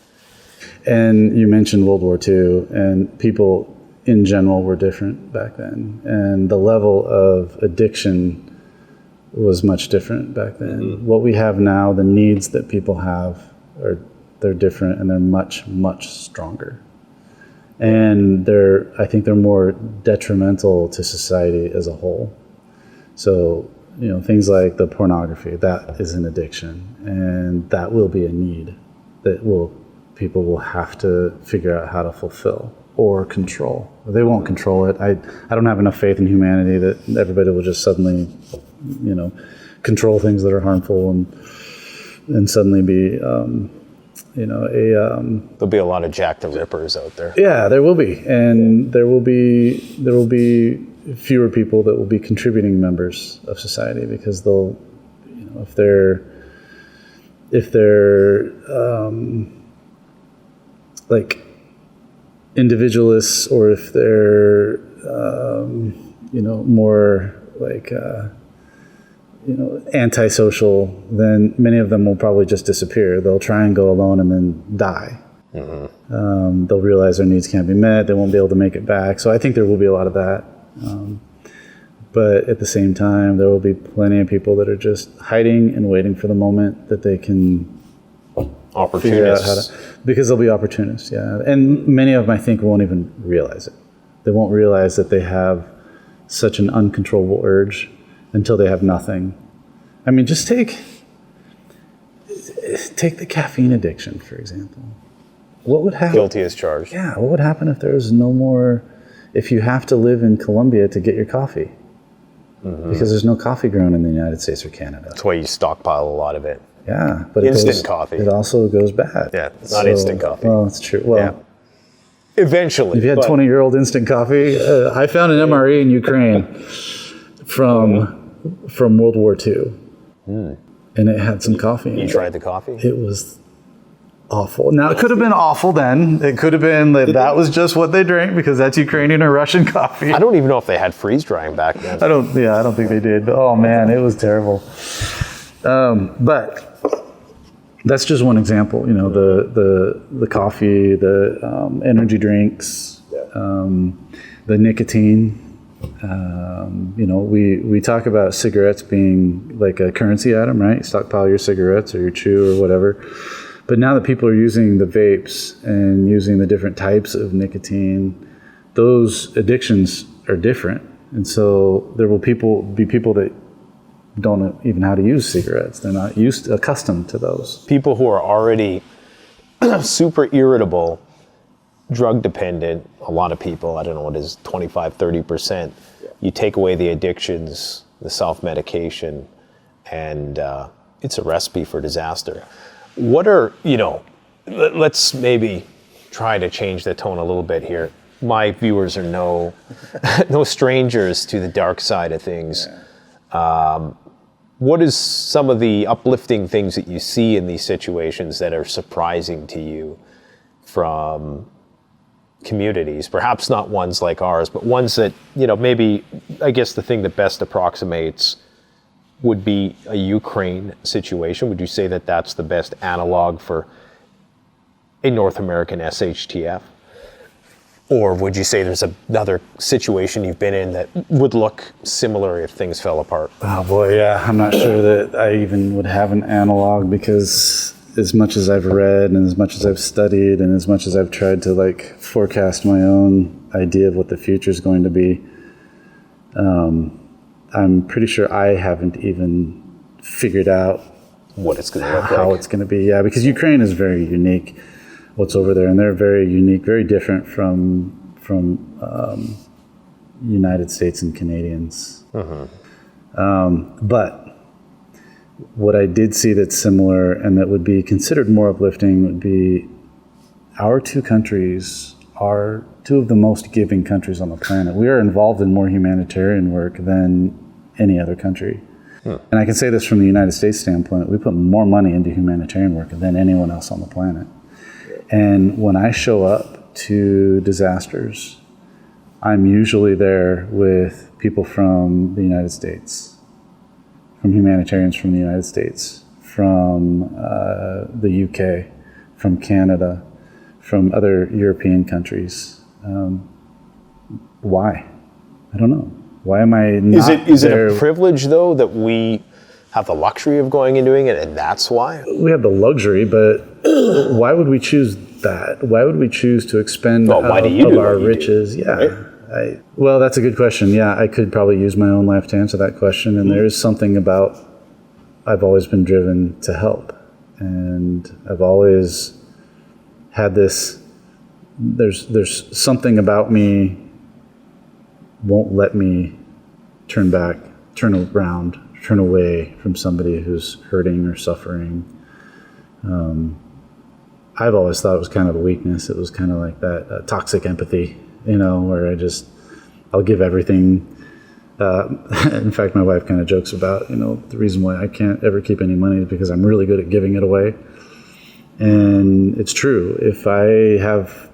And you mentioned World War II, and people in general were different back then. And the level of addiction was much different back then. Mm-hmm. What we have now, the needs that people have, they're different, and they're much, much stronger. And I think they're more detrimental to society as a whole. So, things like the pornography, that is an addiction, and that will be a need that people will have to figure out how to fulfill or control. They won't control it. I don't have enough faith in humanity that everybody will just suddenly, control things that are harmful and suddenly be There'll be a lot of Jack the Rippers out there. Yeah, there will be, and there will be fewer people that will be contributing members of society, because they'll, if they're like individualists, or if they're more like antisocial, then many of them will probably just disappear. They'll try and go alone and then die. They'll realize their needs can't be met. They won't be able to make it back. So I think there will be a lot of that. But at the same time, there will be plenty of people that are just hiding and waiting for the moment that they can figure out how to, because they'll be opportunists, yeah. And many of them, I think, won't even realize it. They won't realize that they have such an uncontrollable urge until they have nothing. I mean, just take the caffeine addiction, for example. What would happen? Guilty as charged. Yeah, what would happen if there was no more, if you have to live in Colombia to get your coffee? Because there's no coffee grown in the United States or Canada. That's why you stockpile a lot of it. Yeah, but Instant coffee. It also goes bad. Yeah, it's not instant coffee. Well, it's true. Well, yeah. Eventually. If you had 20-year-old instant coffee, I found an MRE in Ukraine from World War II, and it had some coffee in it. You tried the coffee? It was awful. Now, it could have been awful then. It could have been that was just what they drank, because that's Ukrainian or Russian coffee. I don't even know if they had freeze drying back then. I don't think they did. But, oh man, it was terrible. But that's just one example. The coffee, the energy drinks, the nicotine. We talk about cigarettes being like a currency item, right? You stockpile your cigarettes or your chew or whatever. But now that people are using the vapes and using the different types of nicotine, those addictions are different. And so there will be people that don't even know how to use cigarettes. They're not accustomed to those. People who are already super irritable, drug dependent, a lot of people, I don't know what it is, 25, 30%. You take away the addictions, the self-medication, and it's a recipe for disaster. What are, let's maybe try to change the tone a little bit here. My viewers are no strangers to the dark side of things. What is some of the uplifting things that you see in these situations that are surprising to you from communities? Perhaps not ones like ours, but ones that, maybe, I guess the thing that best approximates would be a Ukraine situation. Would you say that that's the best analog for a North American SHTF? Or would you say there's another situation you've been in that would look similar if things fell apart? Oh boy, yeah. I'm not sure that I even would have an analog, because as much as I've read and as much as I've studied and as much as I've tried to forecast my own idea of what the future is going to be, I'm pretty sure I haven't even figured out what it's going to look how it's going to be. Yeah, because Ukraine is very unique, what's over there, and they're very unique, very different from United States and Canadians. But what I did see that's similar and that would be considered more uplifting would be our two countries are two of the most giving countries on the planet. We are involved in more humanitarian work than any other country. And I can say this from the United States standpoint, we put more money into humanitarian work than anyone else on the planet. And when I show up to disasters, I'm usually there with people from the United States, from humanitarians from the United States, from the UK, from Canada, from other European countries. Why? I don't know. Why am I not Is it there? a privilege, though, that we have the luxury of going and doing it, and that's why? We have the luxury, but why would we choose that? Why would we choose to expend why do you of do our what you riches? do, Yeah. right? Well, that's a good question. Yeah, I could probably use my own life to answer that question. And there is something about, I've always been driven to help. And I've always had this, there's something about me won't let me turn around, turn away from somebody who's hurting or suffering. I've always thought it was kind of a weakness. It was kind of like that toxic empathy, where I'll give everything. In fact, my wife kind of jokes about, the reason why I can't ever keep any money is because I'm really good at giving it away. And it's true. If I have,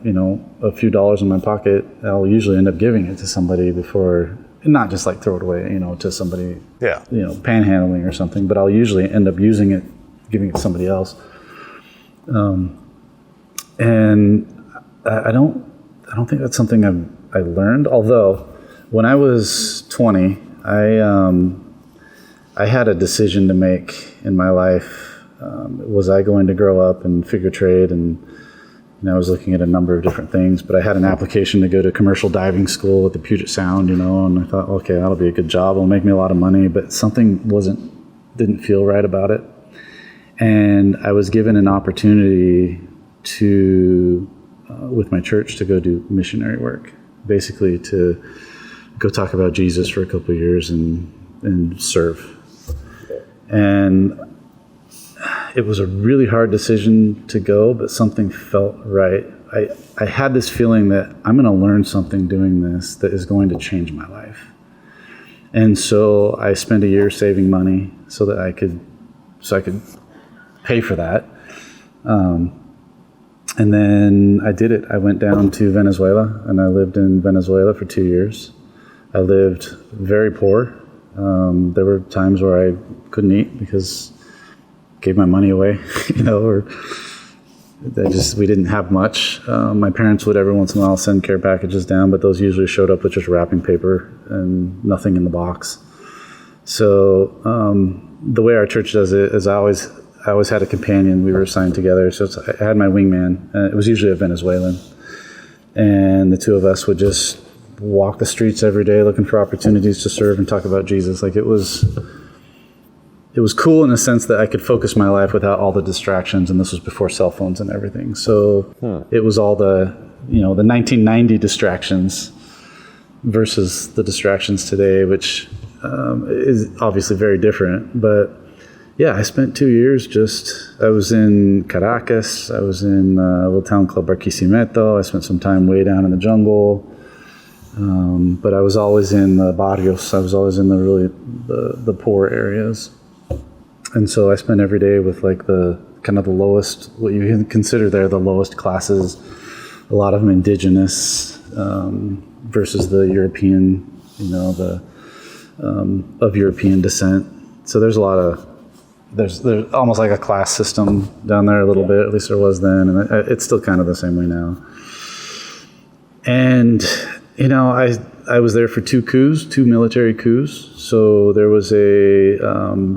a few dollars in my pocket, I'll usually end up giving it to somebody before, not just like throw it away, to somebody, panhandling or something, but I'll usually end up using it, giving it to somebody else. And I don't think that's something I learned. Although when I was 20, I had a decision to make in my life. Was I going to grow up and figure trade? And I was looking at a number of different things, but I had an application to go to commercial diving school at the Puget Sound, and I thought, okay, that'll be a good job. It'll make me a lot of money, but something didn't feel right about it. And I was given an opportunity to, with my church, to go do missionary work, basically to go talk about Jesus for a couple of years and serve. And it was a really hard decision to go, but something felt right. I had this feeling that I'm going to learn something doing this that is going to change my life. And so I spent a year saving money so I could pay for that. And then I did it. I went down to Venezuela, and I lived in Venezuela for 2 years. I lived very poor. There were times where I couldn't eat because I gave my money away, or we didn't have much. My parents would every once in a while send care packages down, but those usually showed up with just wrapping paper and nothing in the box. So the way our church does it is I always had a companion. We were assigned together. So I had my wingman. It was usually a Venezuelan. And the two of us would just walk the streets every day looking for opportunities to serve and talk about Jesus. Like it was cool in a sense that I could focus my life without all the distractions. And this was before cell phones and everything. So it was all the 1990 distractions versus the distractions today, which is obviously very different. But yeah, I spent 2 years I was in Caracas. I was in a little town called Barquisimeto. I spent some time way down in the jungle. But I was always in the barrios. I was always in the poor areas. And so I spent every day with like the kind of the lowest, what you can consider there, the lowest classes, a lot of them indigenous versus the European, of European descent. So there's there's almost like a class system down there a little bit, at least there was then, and it's still kind of the same way now. And, I was there for 2 military coups. So there was a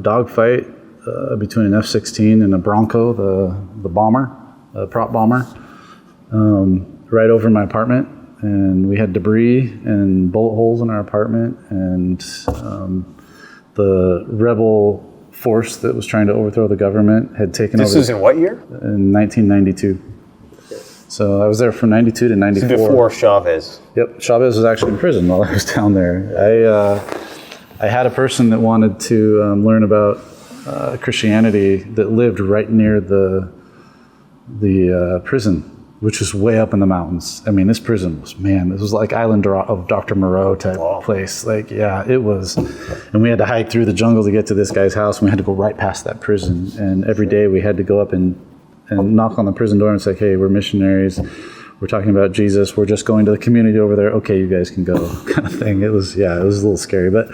dogfight between an F-16 and a Bronco, the bomber, prop bomber, right over my apartment. And we had debris and bullet holes in our apartment. And the rebel force that was trying to overthrow the government had taken over. This was in what year? In 1992. So I was there from 92 to 94. Before Chavez. Yep, Chavez was actually in prison while I was down there. I had a person that wanted to learn about Christianity that lived right near the prison, which is way up in the mountains. I mean, this prison this was like Island of Dr. Moreau type place. Like, yeah, it was. And we had to hike through the jungle to get to this guy's house, and we had to go right past that prison. And every day we had to go up and knock on the prison door and say, hey, we're missionaries. We're talking about Jesus. We're just going to the community over there. Okay, you guys can go, kind of thing. It was a little scary. But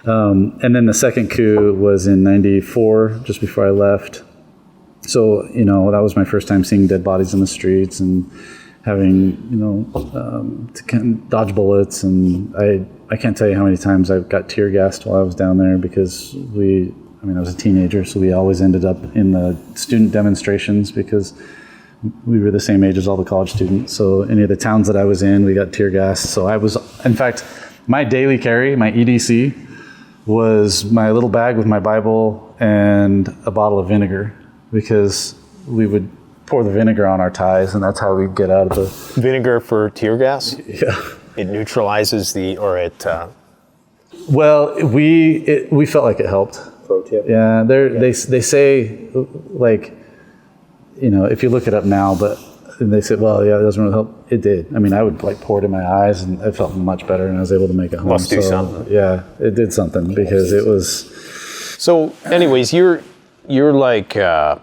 and then the second coup was in 94, just before I left. So, that was my first time seeing dead bodies in the streets and having, to dodge bullets. And I can't tell you how many times I got tear gassed while I was down there because I was a teenager, so we always ended up in the student demonstrations because we were the same age as all the college students. So any of the towns that I was in, we got tear gassed. So in fact, my daily carry, my EDC, was my little bag with my Bible and a bottle of vinegar, because we would pour the vinegar on our ties, and that's how we'd get out of the... Vinegar for tear gas? Yeah. It neutralizes Well, we felt like it helped. Pro tip. Yeah, they say, like, if you look it up now, but they said, well, yeah, it doesn't really help. It did. I mean, I would like pour it in my eyes, and I felt much better, and I was able to make it home. Must do something. Yeah, it did something because it was. So, anyways, you're like a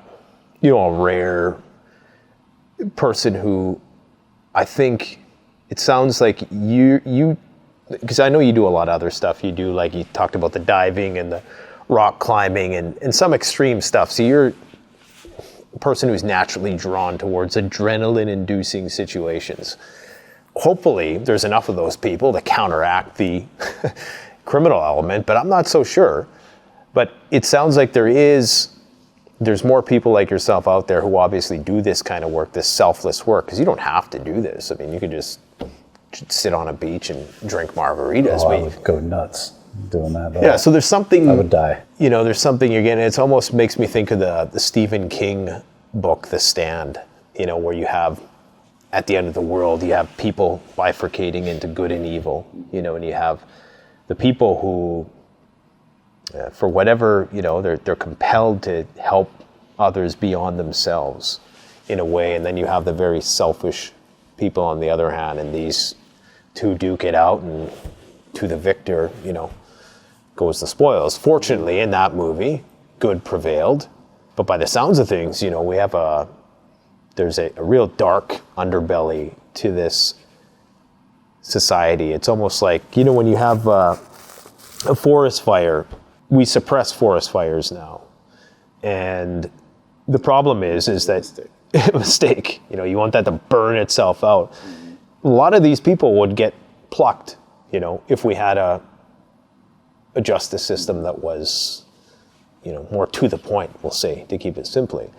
rare person who, I think, it sounds like you because I know you do a lot of other stuff. You do, like you talked about the diving and the rock climbing and some extreme stuff. So you're a person who's naturally drawn towards adrenaline-inducing situations. Hopefully, there's enough of those people to counteract the criminal element, but I'm not so sure. But it sounds like there's more people like yourself out there who obviously do this kind of work, this selfless work, because you don't have to do this. I mean, you could just sit on a beach and drink margaritas. I would go nuts doing that. Though. Yeah, so there's something. I would die. There's something you're getting. It almost makes me think of the Stephen King book, The Stand, where you have, at the end of the world, you have people bifurcating into good and evil, and you have the people who, for whatever, they're compelled to help others beyond themselves in a way, and then you have the very selfish people on the other hand, and these two duke it out, and to the victor, goes the spoils. Fortunately, in that movie, good prevailed, but by the sounds of things, we have there's a real dark underbelly to this society. It's almost like, when you have a forest fire, we suppress forest fires now. And the problem is that mistake, you want that to burn itself out. A lot of these people would get plucked, if we had a justice system that was, more to the point, we'll say, to keep it simply.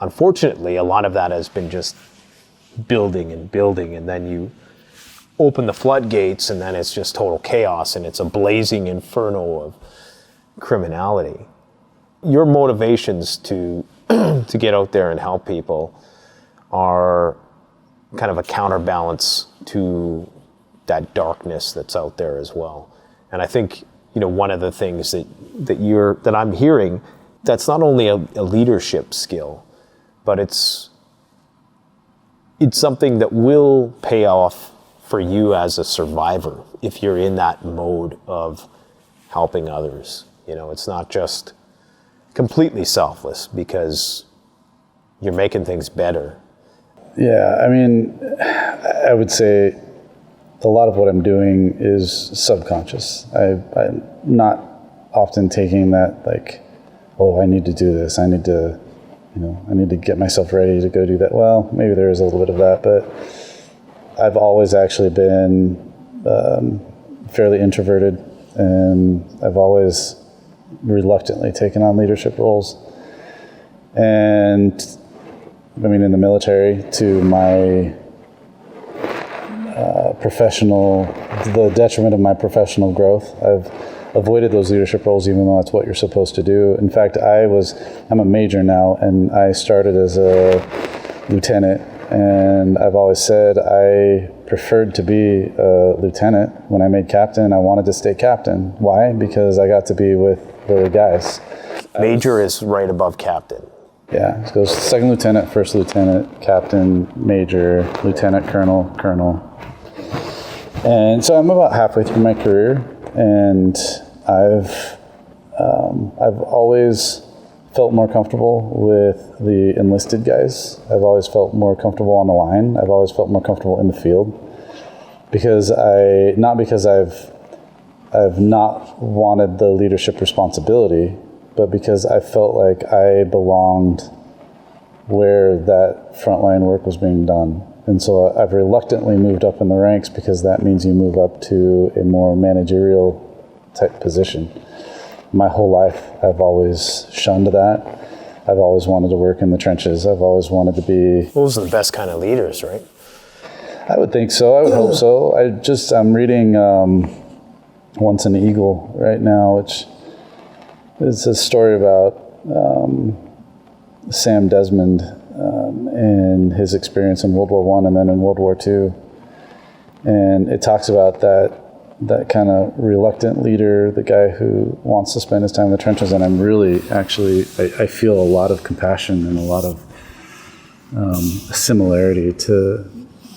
Unfortunately, a lot of that has been just building and building, and then you open the floodgates, and then it's just total chaos, and it's a blazing inferno of criminality. Your motivations to get out there and help people are kind of a counterbalance to that darkness that's out there as well. And I think, one of the things that I'm hearing, that's not only a leadership skill, but it's something that will pay off for you as a survivor if you're in that mode of helping others. It's not just completely selfless because you're making things better. Yeah, I mean, I would say a lot of what I'm doing is subconscious. I'm not often taking that like, oh, I need to do this. I need to, I need to get myself ready to go do that. Well, maybe there is a little bit of that, but I've always actually been fairly introverted, and I've always reluctantly taken on leadership roles. And I mean, in the military, to my the detriment of my professional growth, I've avoided those leadership roles, even though that's what you're supposed to do. In fact, I'm a major now, and I started as a lieutenant, and I've always said I preferred to be a lieutenant. When I made captain, I wanted to stay captain. Why? Because I got to be with the guys. Major is right above captain. Yeah, it goes second lieutenant, first lieutenant, captain, major, lieutenant, colonel. And so I'm about halfway through my career, and I've always felt more comfortable with the enlisted guys. I've always felt more comfortable on the line. I've always felt more comfortable in the field because I've not wanted the leadership responsibility, but because I felt like I belonged where that frontline work was being done. And so I've reluctantly moved up in the ranks because that means you move up to a more managerial type position. My whole life, I've always shunned that. I've always wanted to work in the trenches. I've always wanted to be... Those are the best kind of leaders, right? I would think so. I would hope so. I'm reading Once an Eagle right now, which is a story about Sam Desmond and his experience in World War I and then in World War II. And it talks about that kind of reluctant leader, the guy who wants to spend his time in the trenches. And I'm really, I feel a lot of compassion and a lot of a similarity to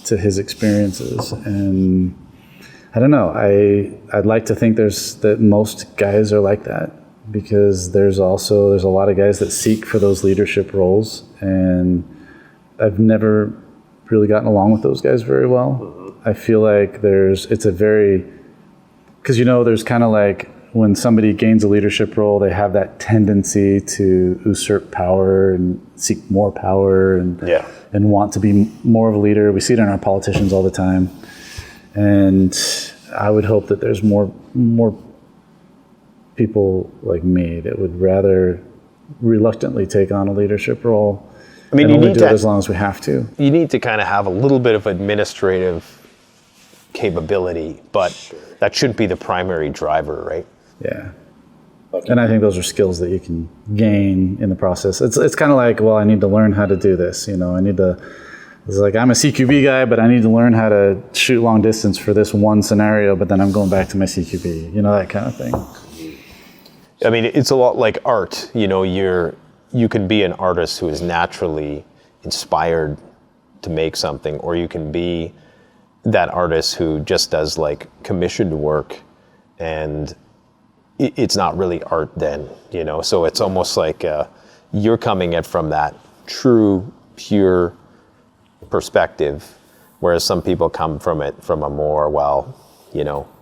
his experiences. And I don't know, I'd like to think that most guys are like that, because there's a lot of guys that seek for those leadership roles, and I've never really gotten along with those guys very well. I feel like because there's kind of like when somebody gains a leadership role, they have that tendency to usurp power and seek more power and want to be more of a leader. We see it in our politicians all the time. And I would hope that there's more people like me that would rather reluctantly take on a leadership role. I mean, you need to do it as long as we have to. You need to kind of have a little bit of administrative capability, but that shouldn't be the primary driver, right? Yeah. And I think those are skills that you can gain in the process. It's kind of like, well, I need to learn how to do this. It's like, I'm a CQB guy, but I need to learn how to shoot long distance for this one scenario, but then I'm going back to my CQB, that kind of thing. I mean, it's a lot like art. You can be an artist who is naturally inspired to make something, or you can be that artist who just does like commissioned work, and it's not really art then, So it's almost like you're coming at from that true, pure perspective, whereas some people come from it from a more,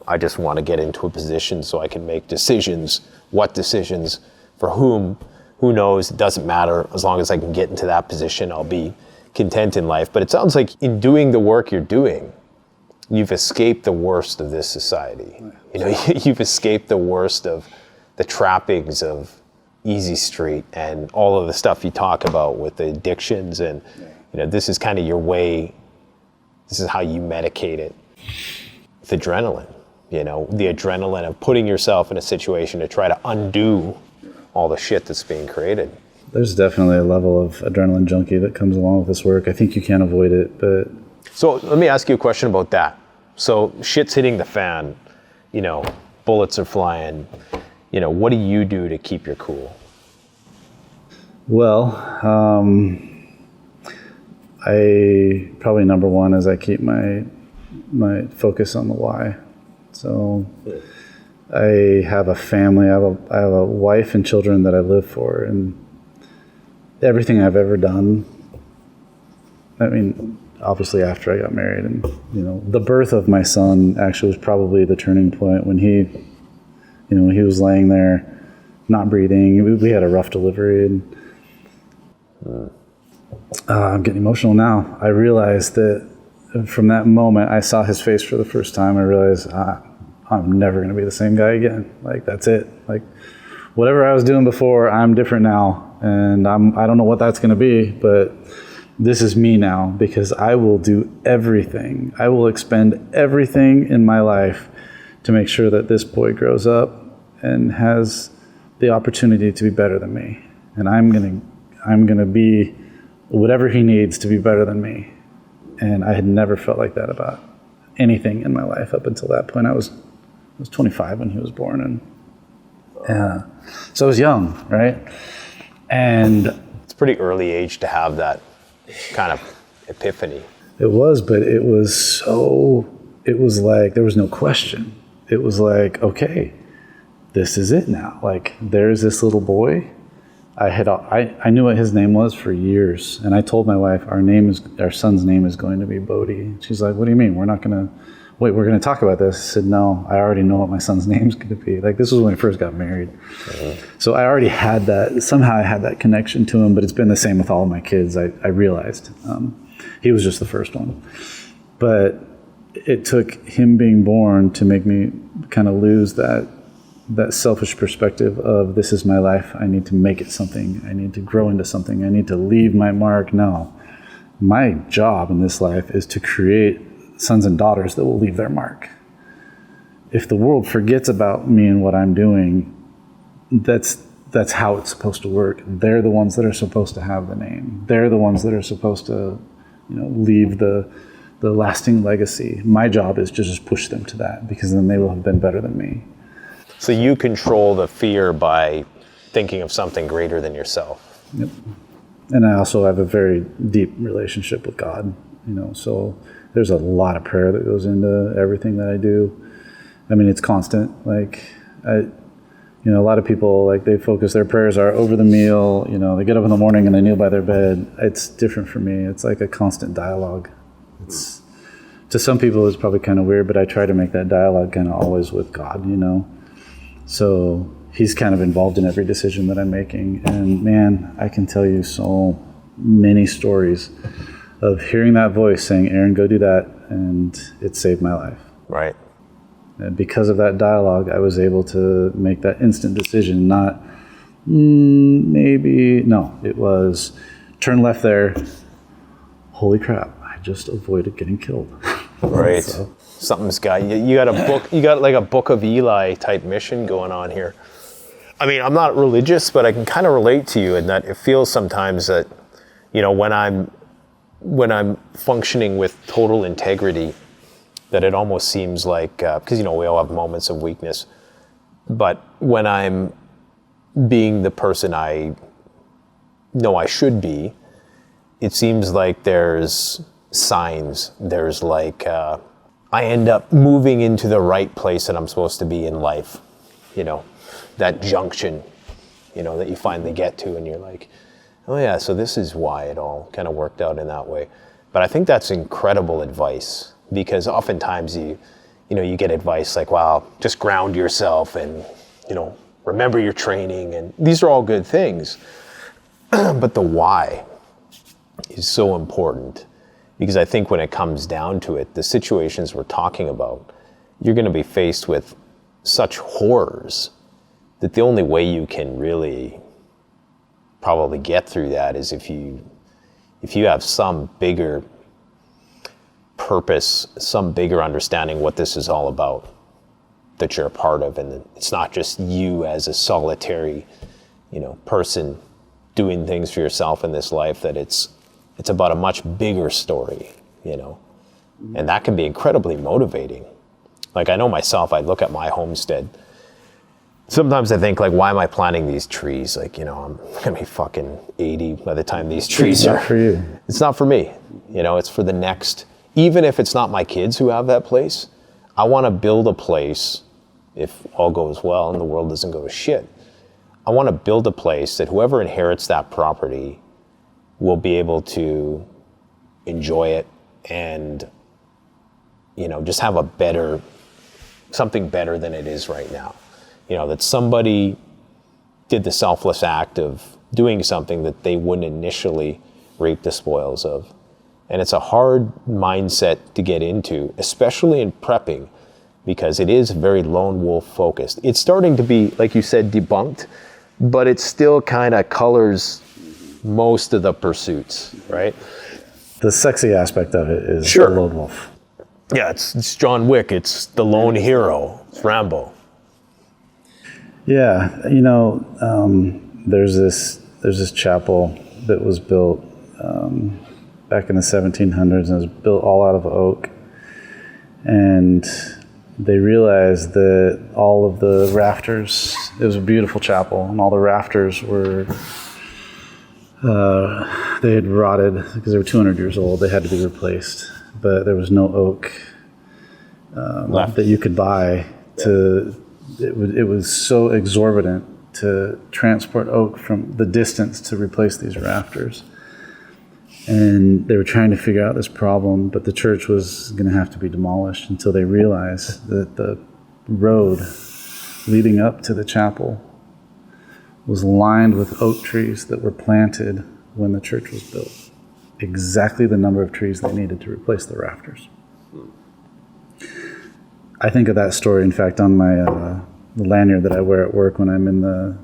I just want to get into a position so I can make decisions. What decisions? For whom? Who knows? It doesn't matter. As long as I can get into that position, I'll be content in life. But it sounds like in doing the work you're doing, you've escaped the worst of this society. You've escaped the worst of the trappings of Easy Street and all of the stuff you talk about with the addictions. And, this is kind of your way. This is how you medicate it with adrenaline. The adrenaline of putting yourself in a situation to try to undo all the shit that's being created. There's definitely a level of adrenaline junkie that comes along with this work. I think you can't avoid it, but... So let me ask you a question about that. So shit's hitting the fan, bullets are flying. What do you do to keep your cool? Well, I probably number one is I keep my focus on the why. So I have a family, I have a wife and children that I live for, and everything I've ever done, obviously after I got married, and the birth of my son actually was probably the turning point when he was laying there not breathing. We had a rough delivery, and I'm getting emotional now. I realized that from that moment I saw his face for the first time. I realized I'm never going to be the same guy again. Like, that's it. Like, whatever I was doing before, I'm different now, and I don't know what that's going to be, but this is me now, because I will do everything. I will expend everything in my life to make sure that this boy grows up and has the opportunity to be better than me. And I'm gonna be whatever he needs to be better than me. And I had never felt like that about anything in my life up until that point. I was 25 when he was born, and so I was young, right? And it's a pretty early age to have that kind of epiphany. It was, but it was like there was no question. It was like, okay, this is it now. Like, there's this little boy. I knew what his name was for years, and I told my wife our son's name is going to be Bodhi. She's like, what do you mean? We're going to talk about this. I said, no, I already know what my son's name's going to be. Like, this was when we first got married. Mm-hmm. So I already had that, somehow I had that connection to him, but it's been the same with all of my kids. I realized he was just the first one. But it took him being born to make me kind of lose that selfish perspective of, this is my life, I need to make it something, I need to grow into something, I need to leave my mark. No, my job in this life is to create sons and daughters that will leave their mark. If the world forgets about me and what I'm doing, that's how it's supposed to work. They're the ones that are supposed to have the name. They're the ones that are supposed to, leave the lasting legacy. My job is to just push them to that, because then they will have been better than me. So you control the fear by thinking of something greater than yourself. Yep. And I also have a very deep relationship with God, so there's a lot of prayer that goes into everything that I do. I mean, it's constant. Like, a lot of people, like, they focus, their prayers are over the meal, they get up in the morning and they kneel by their bed. It's different for me. It's like a constant dialogue. It's, to some people, it's probably kind of weird, but I try to make that dialogue kind of always with God, So he's kind of involved in every decision that I'm making. And man, I can tell you so many stories of hearing that voice saying, Aaron, go do that. And it saved my life. Right. And because of that dialogue, I was able to make that instant decision, not maybe, no, it was turn left there. Holy crap, I just avoided getting killed. Right. So. Something's got you got a book, you got like a Book of Eli type mission going on here. I mean, I'm not religious, but I can kind of relate to you in that it feels sometimes that, when I'm functioning with total integrity, that it almost seems like, because, we all have moments of weakness, but when I'm being the person I know I should be, it seems like there's signs, there's like, I end up moving into the right place that I'm supposed to be in life, that junction, that you finally get to, and you're like, oh yeah, so this is why it all kind of worked out in that way. But I think that's incredible advice, because oftentimes you get advice like, wow, just ground yourself and, remember your training, and these are all good things. But the why is so important, because I think when it comes down to it, the situations we're talking about, you're going to be faced with such horrors that the only way you can really probably get through that is if you have some bigger purpose, some bigger understanding what this is all about, that you're a part of, and it's not just you as a solitary, person doing things for yourself in this life, that it's about a much bigger story, and that can be incredibly motivating. Like, I know myself, I look at my homestead, sometimes I think, like, why am I planting these trees? Like, I'm gonna be fucking 80 by the time these trees are. It's not for you. It's not for me. It's for the next, even if it's not my kids who have that place, I want to build a place, if all goes well and the world doesn't go to shit, I want to build a place that whoever inherits that property will be able to enjoy it and, just have something better than it is right now. That somebody did the selfless act of doing something that they wouldn't initially reap the spoils of. And it's a hard mindset to get into, especially in prepping, because it is very lone wolf focused. It's starting to be, like you said, debunked, but it still kind of colors most of the pursuits, right? The sexy aspect of it is Sure. the lone wolf. Yeah, it's John Wick, it's the lone hero, it's Rambo. Yeah, there's this chapel that was built back in the 1700s, and it was built all out of oak. And they realized that all of the rafters, it was a beautiful chapel, and all the rafters were, they had rotted because they were 200 years old. They had to be replaced, but there was no oak that you could buy to. It was so exorbitant to transport oak from the distance to replace these rafters. And they were trying to figure out this problem, but the church was going to have to be demolished until they realized that the road leading up to the chapel was lined with oak trees that were planted when the church was built. Exactly the number of trees they needed to replace the rafters. I think of that story, in fact, on my the lanyard that I wear at work when I'm in the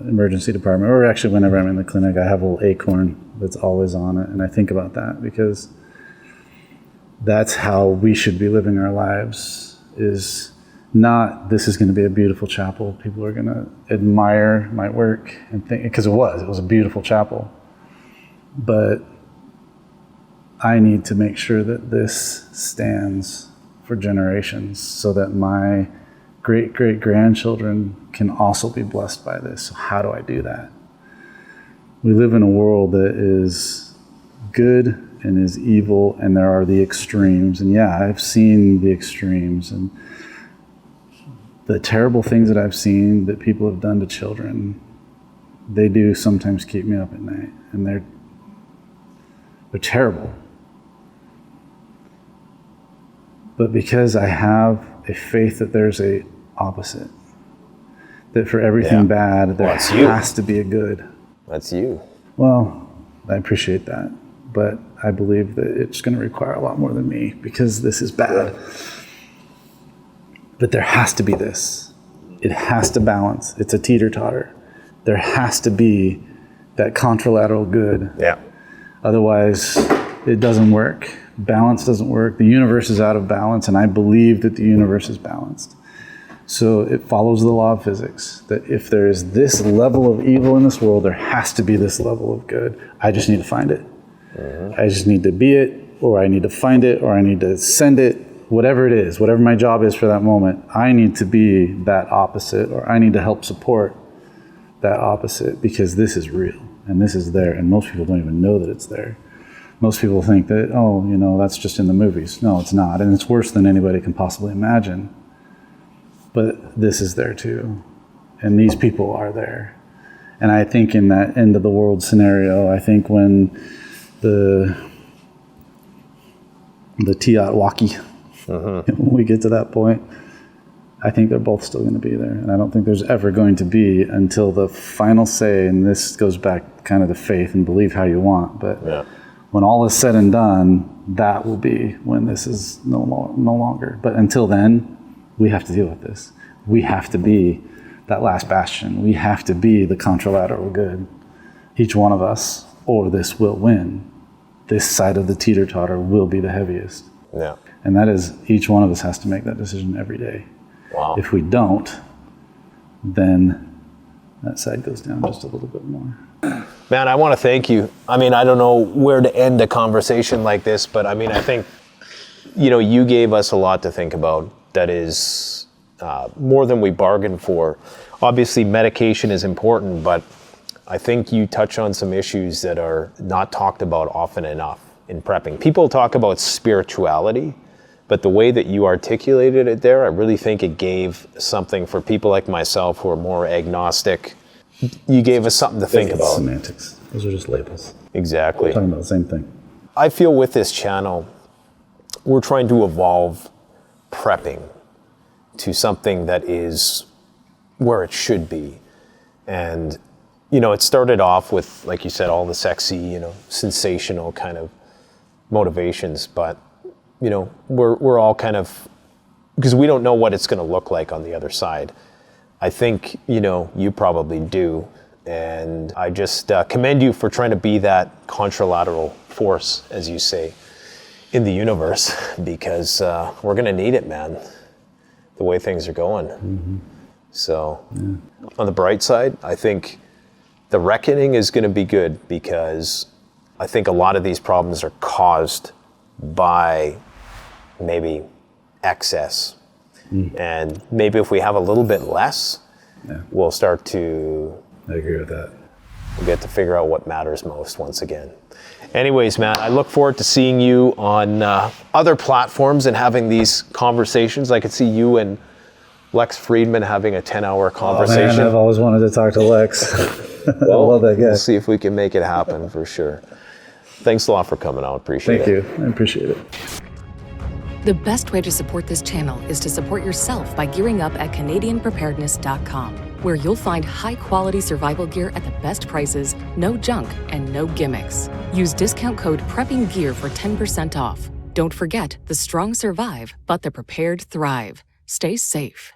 emergency department, or actually whenever I'm in the clinic. I have a little acorn that's always on it, and I think about that because that's how we should be living our lives, is not, this is going to be a beautiful chapel, people are going to admire my work and think, because it was a beautiful chapel, but I need to make sure that this stands for generations so that my great-great-grandchildren can also be blessed by this. So how do I do that? We live in a world that is good and is evil, and there are the extremes. And yeah, I've seen the extremes, and the terrible things that I've seen that people have done to children, they do sometimes keep me up at night, and they're terrible. But because I have a faith that there's a opposite, that for everything bad, there has to be a good. That's you. Well, I appreciate that, but I believe that it's going to require a lot more than me, because this is bad. But there has to be this. It has to balance. It's a teeter-totter. There has to be that contralateral good. Yeah. Otherwise, it doesn't work. Balance doesn't work. The universe is out of balance, and I believe that the universe is balanced. So it follows the law of physics, that if there is this level of evil in this world, there has to be this level of good. I just need to find it. I just need to be it, or I need to find it, or I need to send it, whatever it is, whatever my job is for that moment. I need to be that opposite, or I need to help support that opposite, because this is real, and this is there, and most people don't even know that it's there. Most people think that, oh, you know, that's just in the movies. No, it's not, and it's worse than anybody can possibly imagine. But this is there too, and these people are there. And I think in that end of the world scenario, I think when the Tiatwaki, when we get to that point, I think they're both still going to be there. And I don't think there's ever going to be until the final say, and this goes back kind of to faith and believe how you want, but when all is said and done, that will be when this is no longer. But until then, we have to deal with this. We have to be that last bastion. We have to be the contralateral good. Each one of us, or this will win. This side of the teeter-totter will be the heaviest. Yeah. And that is, each one of us has to make that decision every day. Wow. If we don't, then that side goes down just a little bit more. Man, I want to thank you. I mean, I don't know where to end a conversation like this, but I mean, I think, you know, you gave us a lot to think about that is more than we bargained for. Obviously, medication is important, but I think you touch on some issues that are not talked about often enough in prepping. People talk about spirituality, but the way that you articulated it there, I really think it gave something for people like myself who are more agnostic. You gave us something to think about. Semantics. Those are just labels. Exactly. We're talking about the same thing. I feel with this channel, we're trying to evolve prepping to something that is where it should be. And, you know, it started off with, like you said, all the sexy, you know, sensational kind of motivations, but, you know, we're all kind of, because we don't know what it's going to look like on the other side. I think, you know, you probably do. And I just commend you for trying to be that contralateral force, as you say, in the universe, because we're going to need it, man, the way things are going. So on the bright side, I think the reckoning is going to be good, because I think a lot of these problems are caused by maybe excess. And maybe if we have a little bit less, we'll start to... I agree with that. We'll get to figure out what matters most once again. Anyways, man, I look forward to seeing you on other platforms and having these conversations. I could see you and Lex Friedman having a 10-hour conversation. Oh, man, I've always wanted to talk to Lex. I love that guy. We'll see if we can make it happen for sure. Thanks a lot for coming out. Appreciate it. Thank you. I appreciate it. The best way to support this channel is to support yourself by gearing up at CanadianPreparedness.com, where you'll find high-quality survival gear at the best prices, no junk, and no gimmicks. Use discount code PREPPINGGEAR for 10% off. Don't forget, the strong survive, but the prepared thrive. Stay safe.